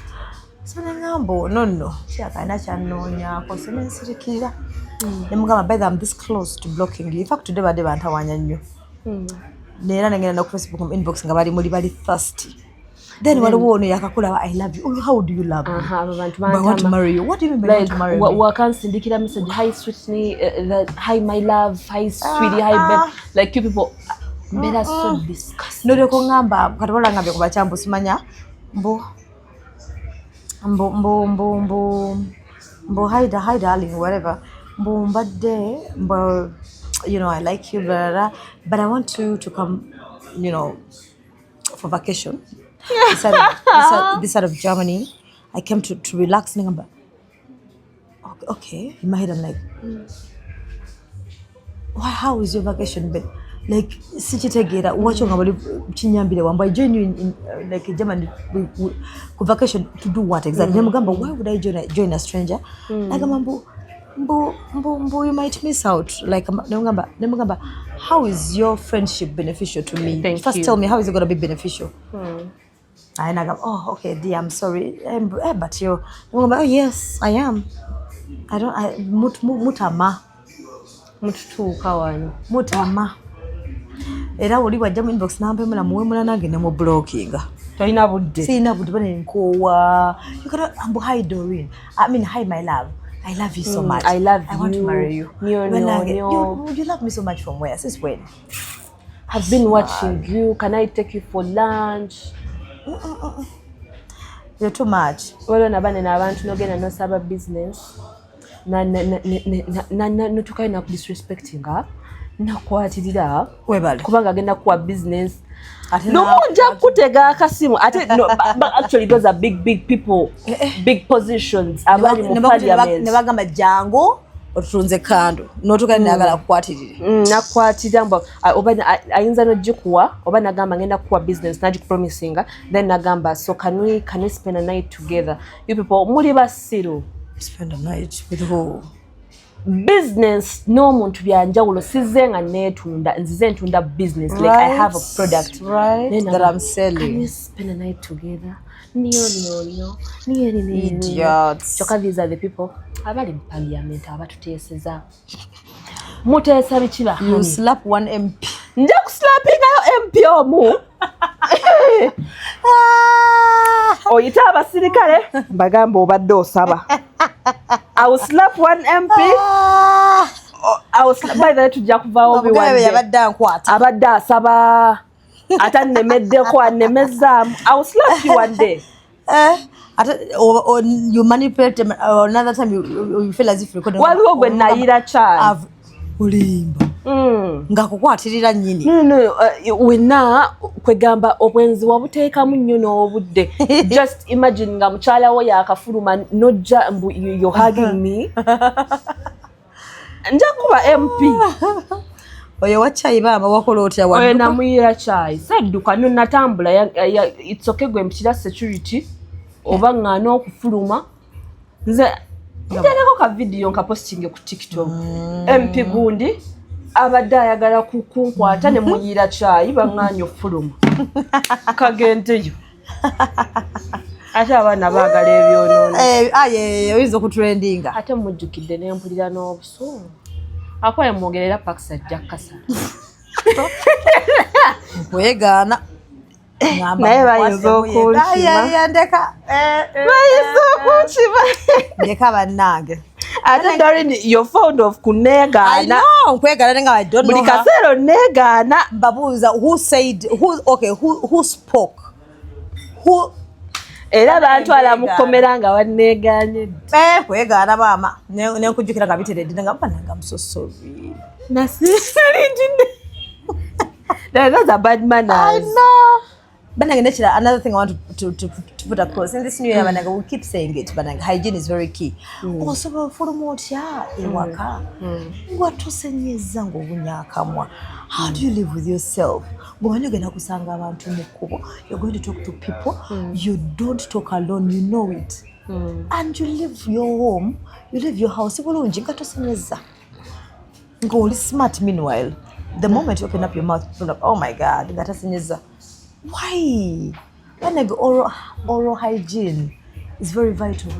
So no. Chiakana chanonya kosemensirikira. Nemugamba by I'm this close to blocking you. In fact today bade bantawanya nnyo. Nera nengena na Facebook inbox ngabali muri bali thirsty. Then waliwo ono yakakula I love you. How do you love me? I want to marry you. What do you mean by want to marry me? Wakansindikira message, hi Sweetney, hi my love, hi sweetie, hi babe. Like you people, men are so disgusting. No deko ngamba katola ngambe kuba chambu simanya. hi darling, whatever. Mbadde, you know, I like you, blah, blah, blah, but I want you to come, you know, for vacation. This side of Germany. I came to relax. Okay. In my head, I'm like, why? How is your vacation? But like, sichitegera watching about chinyambire wamba join you in like Germany vacation to do what exactly? Nemugamba, why would I join a stranger? Like Mbu, you might miss out. Like nemugamba, how is your friendship beneficial to me? First tell me, how is it going to be beneficial? And I go, oh, okay, dear, I'm sorry, but you, oh yes, I am. Mutama. Era oli wajja mu inbox nampemula muwemula nange ne mu blockinga. Toina budde. Sina budde bane nkowa. You gotta hi Doreen. I mean, hi my love. I love you so much. I want to marry you. No. You love me so much from where? Since when? I've been watching you. Can I take you for lunch? You're too much. Waliwo nabane n'abantu nogenda nosaba business. No tukaina ku disrespectinga. Nakwatirira webale kubanga agenda kuwa business nomunja kutega akasimu ate no, but actually those are big people big positions abali mu parliament ne bagamba jango otunze kando notukaina agala kukwatirira nakwatirira mba oba ayinza no jikuwa oba nagamba ngenda kuwa business naji promisinga then nagamba so can we spend a night together you people muli basiru spend a night with who business no muntu byanjawulo sizenga netunda nzize ntunda business like I have a product that I'm selling. Can we spend a night together? No. Idiots. Choka, these are the people abali mu parliament abatuteeseza muteesa bikiba you slap one MP nja kuslapingayo MP omu oyita abasirikale mbagamba obadde osaba I will slap one MP. I will slap by the way tujja kuvaawo biwadde abadde asaba ata nnemeddeko anemezaamu I will slap you one day. Or you manipulate them, or another time you feel as if you're going to waliwo gwe nayira chai ulimba ngakukwatirira nnyini wenna kwegamba obwenzi wabuteekamu nnyo n'obudde just imagine nga mukyala wo yakafuluma nojja mbu you're hugging me nja kuba MP oyo wachayi baba wakola otya oyo namuyira chai sadduka no natambula it's okay gwe mpitira security oba ngana okufuluma nze njaleko ka video nka posting ku TikTok MP gundi abadde ayagala kukunkwata ne muyira chai banganya ofuluma kagendeyo ate abaana baagala ebyonoono oyinza okutrendinga ate mujjukidde n'empulira n'obusungu akoye mwogerera pakisa jakasa wegaana naye bayinza okunkima ndeka bannange ate Doreen you're fond of kunegaana nkwegaana nga I don't know buli kaseera onegaana mbabuuza who spoke era bantwala mukomera nga waneegaanidde kwegaana maama nenkujjukira nga biteredde nga bananga musosobi nasisalindine that's a bad manners. I know. Bananga, another thing I want to put across in this new year, Bananga, we keep saying it, Bananga, hygiene is very key. Also, for the how do you live with yourself? You're going to talk to people. You don't talk alone, you know it. And you leave your home, you leave your house. Go smart meanwhile. The moment you open up your mouth, you're like, oh my God, that is why? When oral hygiene is very vital.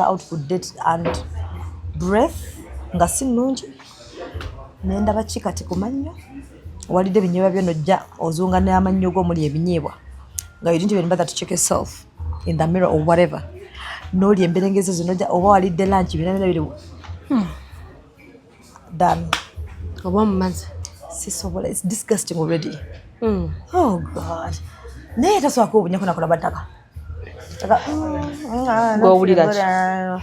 Out for date and breath. Nenda bachikati kumanya walide binyebwa byonojja ozunga n'amannyo go muli ebinyebwa nga you didn't even bother to check yourself in the mirror or whatever noli emberengezo zinojja oba walide lunch binabina biri done. It's disgusting already. Oh God. Naye tasobola kubunya kuna bataka. Go with that.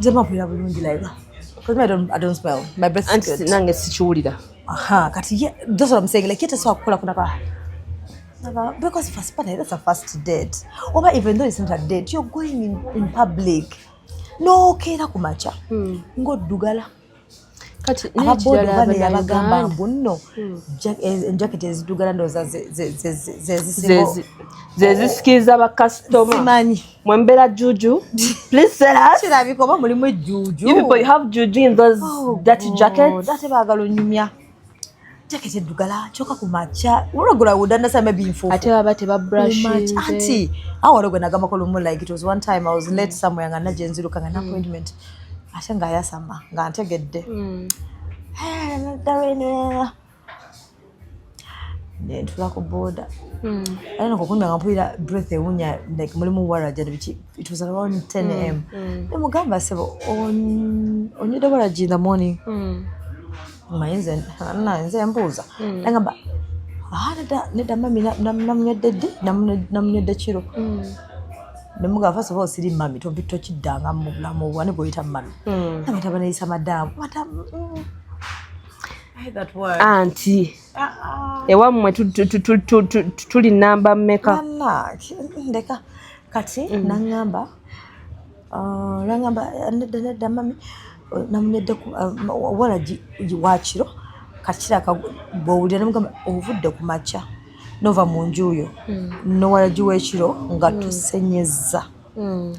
Jema pira bulungi like. Because I don't smell. My breath is good. Nange sichiwulira. Kati that's what I'm saying. Like tasobola kukola kuna because first party, that's a first date. Or even though it's not a date, you're going in public. No, kera kumacha. Ngo dugala. Kati ababodo bane yabagamba mbuno jacket ezidugala ndoza zezisikiza ba customer simanyi mwembera juju please sell us kirabikoba mulimu juju you have juju in those dirty jackets date bagalo nyumya jacket edugala choka kumacha uragura udanda sa maybe info ate abate ba brush anti awalo gwe nagamba ko lumu like it was one time I was late somewhere ngana jenziruka ngana appointment asanga yasama ngantegedde ntula ku border ayina kukunya ngampulira breath ewunya like mulimu waraja it was around 10 am nemugamba sebo onyede waraja in the morning mayinze nze mbuuza nagamba neda mami namunywedde kiro nemuga first of all siri mami tompito kiddanga mu bulamu bwane bwoyita mami nabataba neyisa madamu that word anti ewammwe tuli namba mmeka ndeka kati nangamba nedda mami namunywedde wala wakiro kakira bwowulira nemugamba ovudde ku makya nova mu njuyo nowala giwekiro nga tusenyeza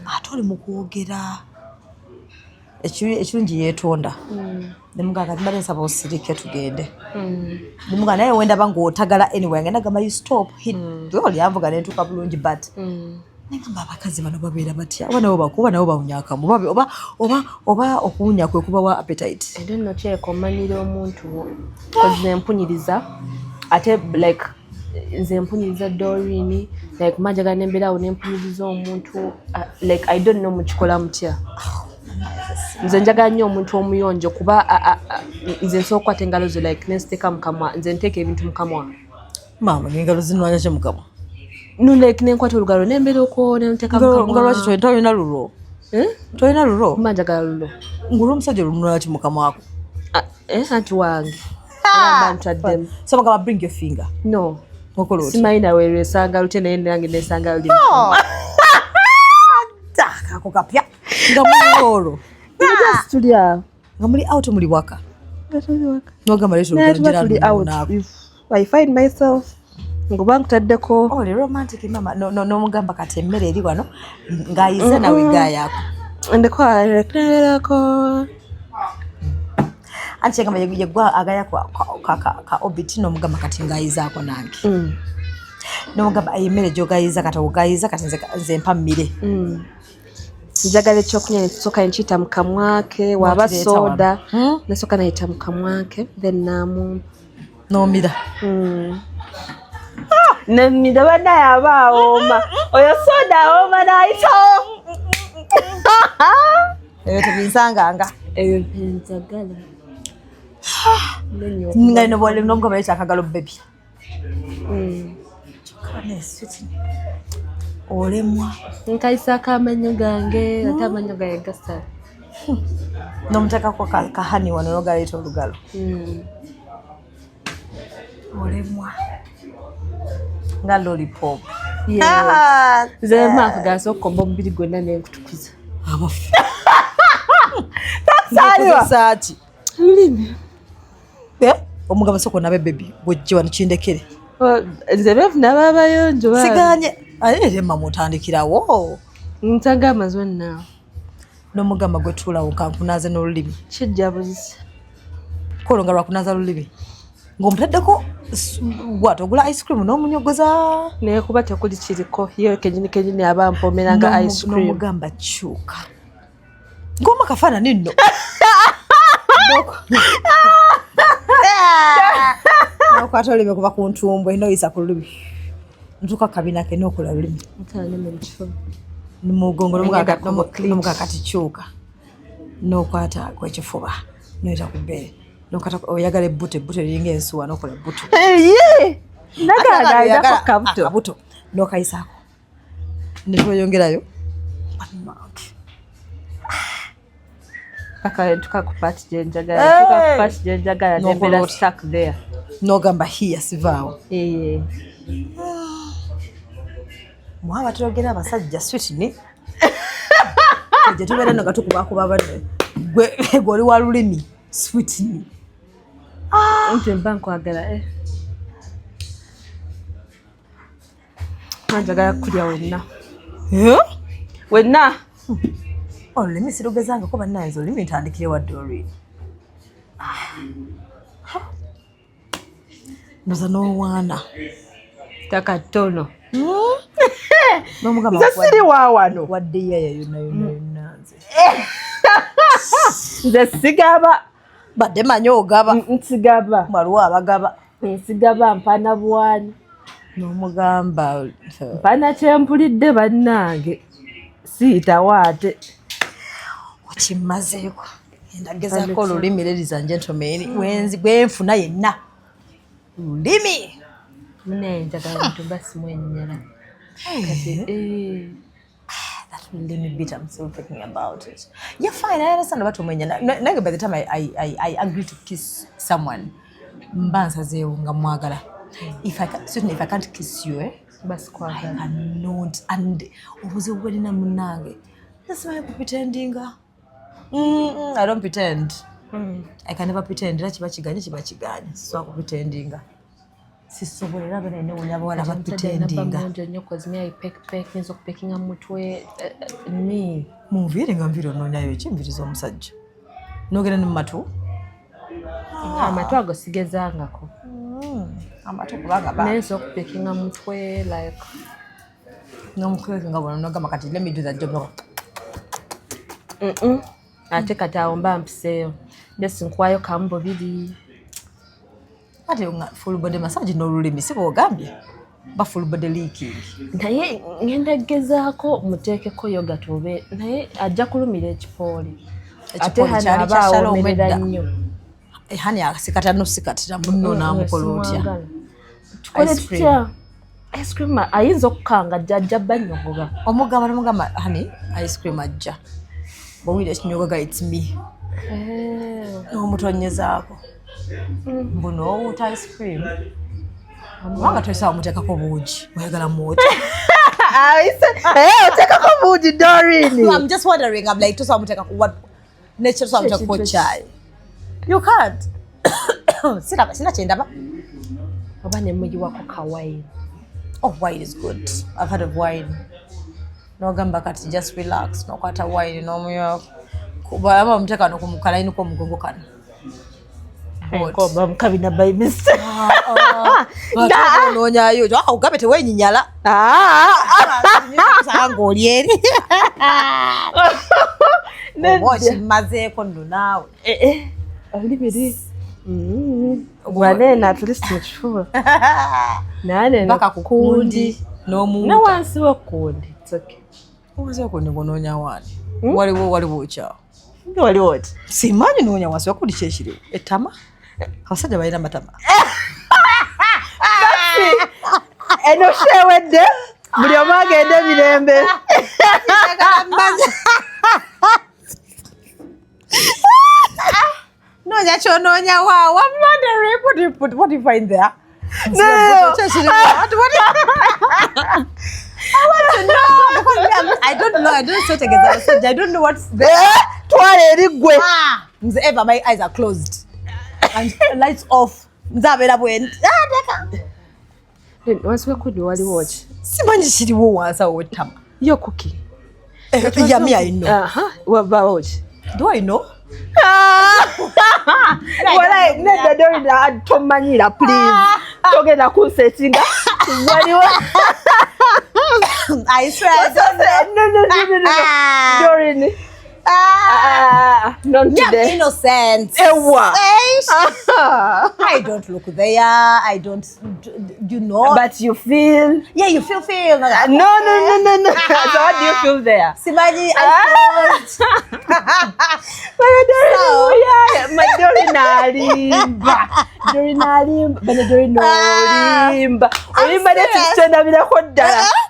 ate oli mu kwogera ekirungi yeetonda nemuga kati mbadde nsaba osirike tugende nemuga naye wendaba ng'otagala anyway ngenda gamba you stop oli anvuga nentuuka bulungi but negamba abakazi bano babeera batya oba nabo bawunyakamu oba okuwunya kwe kubawa appetite era nno kyekomanira omuntu koze empunyiriza ate like nze empunyiriza Doreen like majaga nembeerawo nempunyiriza omuntu like I don't know mukikola mutya nze njagala nnyo omuntu omuyonjo kuba nze nsobola okukwata engalo zo like nenziteeka mukamwa nze nteeka ebintu mukamwa maama ng'engalo zinwanya kye mukamwa no like nenkwata olugalo nembeera okwo nenteeka mukamwa lwaki tolina lulo tolina lulo manjagala lulo ngulu omusajja olunula ki mukamwa ako anti wange ntwaddemu so mugamba bring your finger no okola oti simanyi nawe lwesanga lute naye nange nesanga luli ako kapya nga muli olwo tulya nga muli out muli waka nogamba leero olugalo I find myself ngoba nkutaddeko oli romantic mama nomugamba kati emmere eri wano ng'ayize nawe gaayako ndeko alekerako anti yagamba yegwa agaya ka obiti nomugamba kati ng'ayizaako nange nomugamba emmere gyogayiza kati ogayiza kati nze mpa mmire njagala ekyokunywa nesooka nkiyita mu kamwa ke waba soda nesooka nayita mu kamwa ke then namu nomira nemira banaye aba awooma oyo soda awooma nayita ebyo tebinsanganga ebyo byenzagala nga nomugamba yita akagalo bebi olemwa nkayisako amanyo gange ate amanyo gaye gasala nomuteekako kahani wano nogaleeta olugalo olemwa nga lollipop nze maaka gasooka okukomba omubiri gwonna nenkutukuza saaki lulimi omugamba sooka onabe bebi bwojje wano kindekere nze beefuna baabayonjo siganye ayerema mutandikirawo ntaga amazwa naawe nomugamba gwetuulawo kankunaaze n'olulimi kijja buzisa kolo nga lwakunaaza lulimi ng'omutaddeko bwat ogula ice cream n'omunyogoza naye kuba tekuli kiriko yo kenyini aba mpomeranga ice cream n'omugamba kyuka ng'oma kafaanani nno nokwata olulimi kuba ku ntumbwe noyisa ku lulimi ntuuka kabina ke nokola lulimi mugongo nomuga kati kyuka nokwata kwekifuba noyita ku bbere nokata oyagala ebbute liringa ensuwa nokola ebbuto nagala akabuto nokayisaako netweyongerayo tukakupati jenjagala nembera stuck there nogamba hiya sivaawo mwaba tuyogera abasajja Sweetney gye tubeera no gatukubakuba banne gwe oli wa lulimi Sweetney nti mba nkwagala njagala kulya wenna olulimi sirugezangako bannanze olulimi ntandikire wadde olwini ndoza n'owaana takatono n'omugamba nze siri waawano wadde yaya yonna nze nze sigaba badde manyi ogaba nsigaba waliwo abagaba nsigaba mpaana bwani n'omugamba mpaana kyempulidde bannange siyitawo ate okimmazeeko endagezaako olulimi ladies and gentlemen bwenfuna yenna lulimi munaye njagala ntumba simwennyala that lulimi bit I'm still thinking about it. Yeah, fine, I understand about umwenyana. Nange by the time I agree to kiss someone mbansa zeewo nga mwagala certainly if I can't kiss you basi I cannot and obuze bwelina munange that's why I'm pretending I don't pretend I can never pretend era kiba kiganye so ako pretending sisobolera bene ne unyaba wala ba pretending nnyo cause me I peck nizo kupekinga mutwe me muvire ngambiro nonyayo ekimvirizo omusajja nogera ne matu amatu ago sigezangako amatu kubanga ba nizo kupekinga mutwe like n'omukwezi nga bwona nogamba kati let me do that job ate kati awo mba mpiseeyo ndesi nkwayo kambo biri ate full body massage n'olulimi si bwogambye ba full body leaking naye ngenda gezaako muteekeko yogurt obe naye ajja kulumira ekipooli ate hani aba awomerera nnyo hani akasikatira munno n'amukola otya tukole tutya ice cream ayinza okukanga jjajja bannyogoga omugamba hani ice cream ajja bwowire ekinyogoga it's me n'omutonyezaako mbuno owuuta ice cream wanga toyesaba muteekako buugi oyagala muota oteekako buugi Doreen I'm just wondering I'm like tosaba muteekako what nature tosaba muteekako chai you can't sina kyendaba oba ne muyiwako ka wine oh wine is good I've heard of wine nogamba kati just relax nokwata wine n'omuyako kuba muteeka no kumukalaini ko mugongo kana koba mukabina by mistake nonyayo ugabe tewenyinyala sango olyeri okimazeeko nno naawe oli biri gwanena at least mukifuba paka kukundi ne wansi wekundi wansi wekundi ngononya wani waliwo kyawo waliwo ti simanyi nonya wansi wekundi kyekiriwo etama abasajja balina amatama eno shewedde buli omu agende emirembe nonya kyononya waawo I'm wondering what do you find there? No. I want to know because I don't know. I don't so together. I don't know what's there. Twale erigwe. Ever my eyes are closed and lights off. Nzabera bwent. Once we could wali watch. Simanyi kiriwo wansa wotama. Yo cookie. Yeah, me I know. What about? Do I know? Wala nenda Doreen tomanyira please. Togenda kunsetinga. Waliwo. I swear. No. Doreen. Not today. Innocent. Ewa. I don't look there. I don't, you know. But you feel. Yeah, you feel. No. So what do you feel there? Simaji, I thought.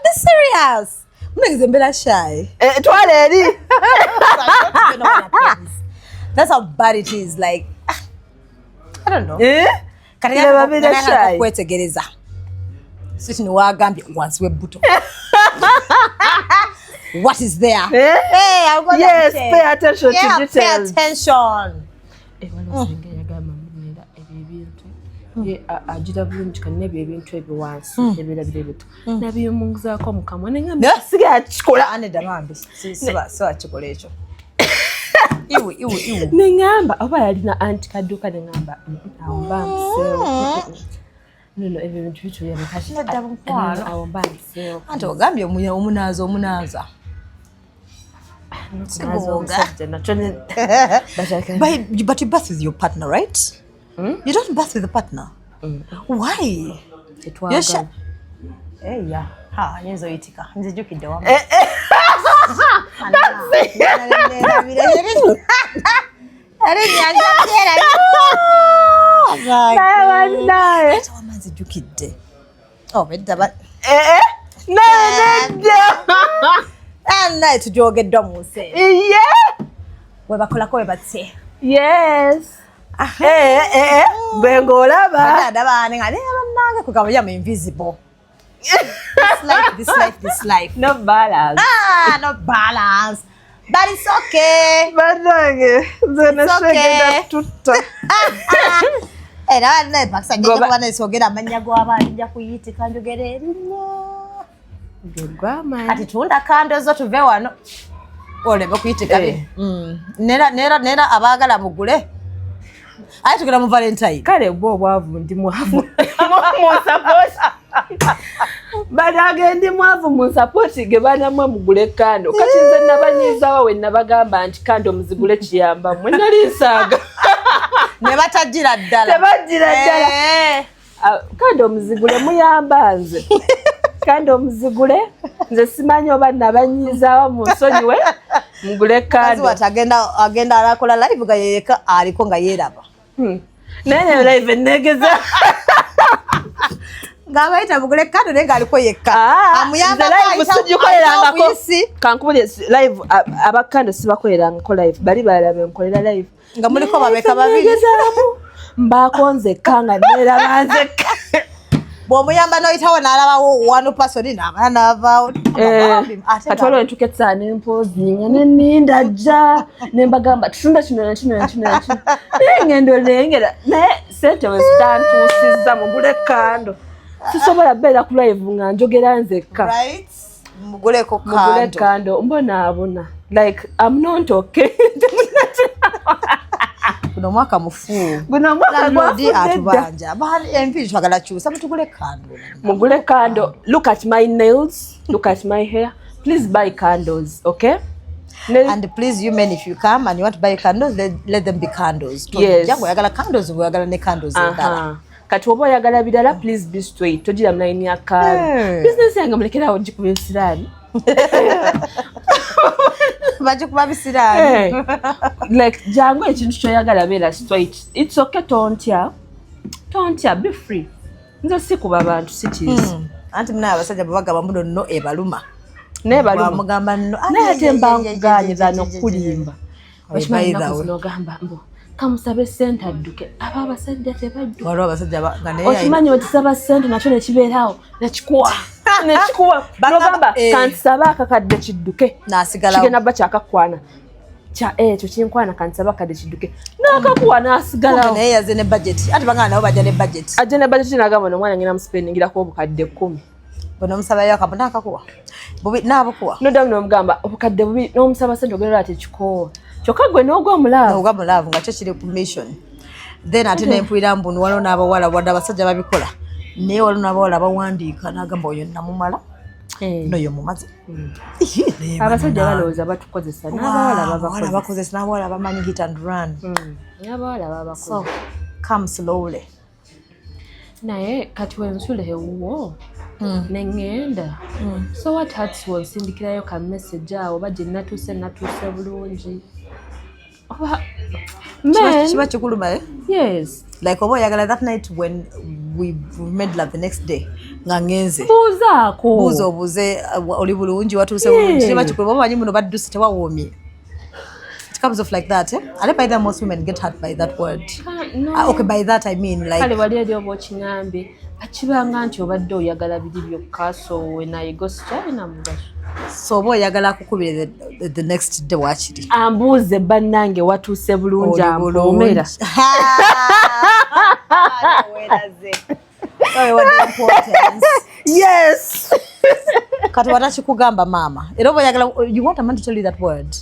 The serious. I'm shy. That's how bad it is. Like, I don't know. Kwetegereza. Sweetney wagambye once we buto. What is there? Hey, I'm going yes, pay attention to details. Pay attention. Ajira bulungi kanebyo ebintu ebiwansi ebirabire bito nabiyumunguzaako mukamwa nenga siga kikola aneda bambi so akikola ekyo iwe nengamba oba yalina anti kadduka nengamba awo mbamseewo no ebyo bintu bitu yabakashi awo mbamseewo anti ogambye omunaaza but you birth with your partner, right? You don't birth with a partner. Why? You're shy. Hey, yeah. Ha, nyezo itika. Nzijukide wama. Oh, bedaba. And tujogedde muse. Yeah. Webakolako webatse. Yes. Bengolaba. Adabane ngale abananga kugabya invisible. This life. No balance. No balance. But it's okay. Banange, zona shegenda tutta. Era ne baksa ngeke bana sogera amanya gw'abanja kuyitika njogere erinnya. Ngegwama. Kati tunda kando zo tuve wano. Olebe kuyitika be. Nera abagala mugule. Ayi tugera mu Valentine. Kale bwo bwavu ndi mwavu. Mu support. Banange ndi mwavu mu support ge bana mwe mugule kando. Kati nze nabanyiza wawe nabagamba nti kando muzigule kiyamba. Mwe nali nsaaga. Ne batajira ddala. Kando muzigule muyamba nze. Kando muzigule nze simanyi oba nabanyiza mu nsonyiwe mugule kando. Kazi agenda alakola live ga yeka aliko nga yeraba. Nene live negeza. Ngabaita mugule kando nenga aliko yeka. Amuyamba live sijukoleranga ko. Kankubule live abakando sibakoleranga ko live. Bali balabe nkolera live. Nga muliko babeka babiri. Mbakonze kanga nera banze. Bomuyamba no itawo nalaba one person n'abana avao. Katwalo entuketsa nempozi nyine ninda ja nembagamba tunda kino. Ngendo lengera ne sente westantu sizza mugule kando. Sisobola bela ku live nga njogera nzeka. Right? Mugule kando. Mbona abona. Like I'm not okay. Kuno mwaka mufu. Kuno mwaka gwafu atubanja. Bahali envi twagala chusa mutugule kando. Mugule kando. Look at my nails. Look at my hair. Please buy candles, okay? And please, you men, if you come and you want to buy candles, let them be candles. Yes. Jango yagala candles, we yagala ne candles endala. Kati obo yagala bidala, please be straight. Tojira mnaini ya kando. Business yanga mulekera ojikuba bisirani. Bajikuba bisirani. Like jango ekintu kyoyagala bera straight. It's okay, tontya, be free. Nzo sikuba abantu cities. Anti mna abasajja babagamba muno no ebaluma. Nebaluma. Mugamba no. Nate mbanganyiza nokulimba. Bashimanya no gamba mbo. Kamusabe sente adduke. Aba abasajja tebaddu. Waliwo abasajja ngane. Okimanyi otisaba sente nakyo nekiberawo. Nekikuwa. No gamba kansaba akakadde kidduke. Nasigala. Kigenda bakyakakwana. Ekyo kinkwana kansaba kadde kidduke. Nakakuwa nasigala. Naye yaze ne budget. Ati bangana nabo bajja ne budget. Ajja ne budget nagamba nomwana ngina muspendingirako obukadde 10. Bono musaba yako nakakuwa. Bubi nabo kuwa. No damu nomugamba obukadde bubi n'omusaba sente ogera ate kikowa. Kyokka gwe n'ogwa mulaavu. N'ogwa mulaavu nga kyo kiri ku mission. Then ate n'empulira mbunu waliwo n'abawala wadde abasajja babikola. Naye waliwo n'abawala bawandiika n'agamba oyo namumala. noyo mumazi abasajja balowooza batukozesa n'abawala bakozesa n'abawala bamanyi hit and run n'abawala babakozesa come slowly naye kati wensula ewuwo neŋŋenda so what hurts wonsindikirayo ka message awo oba gye natuuse bulungi oba kiba kikuluma yes like oba oyagala that night when we made love the next day nga ngenze buuza obuuze oli bulungi watuuse bulungi kiba kikuluma omanyi muno badduse tewawoomye it comes off like that ate by that most women get hurt by that word okay by that I mean like kale wali eri oba okiŋambe akibanga nti obadde oyagala biri byokka so when I go China mugaso so oba oyagala akukubire the next day wakiri ambuuze bannange watuuse bulungi ampoomera yes kati watakikugamba maama era oba oyagala you want a man to tell you that word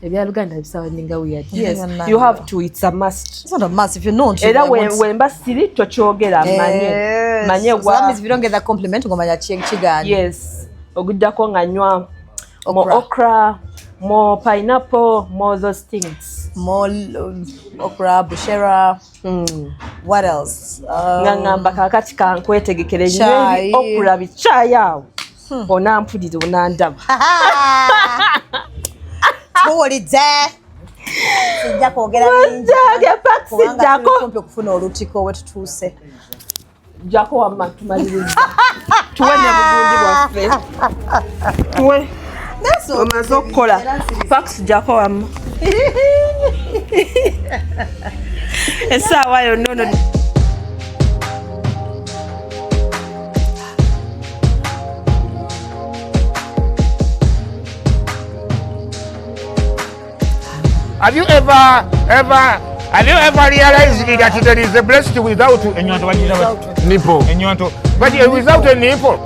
ebyaluganda bisawa ninga weird yes you have to it's a must it's not a must if you know era wemba siri tokyogera manye so that means if you don't get that compliment ngomanya kigani yes oguddako nga nywa more okra more pineapple more those things more okra bushera what else ngamba kakati kankwetegekere nyebi okra bichayawo onampulira onandaba tuwulidde sijja kwogera bingi sijjako kumpi okufuna olutiko we tutuuse jjako wamma tumaliriza tuwe ne bugundi bwaffe tuwe omaze okukola fax jjako wamma essaawa yonnono Have you ever realized that there is a breast without a nipple? But without a nipple.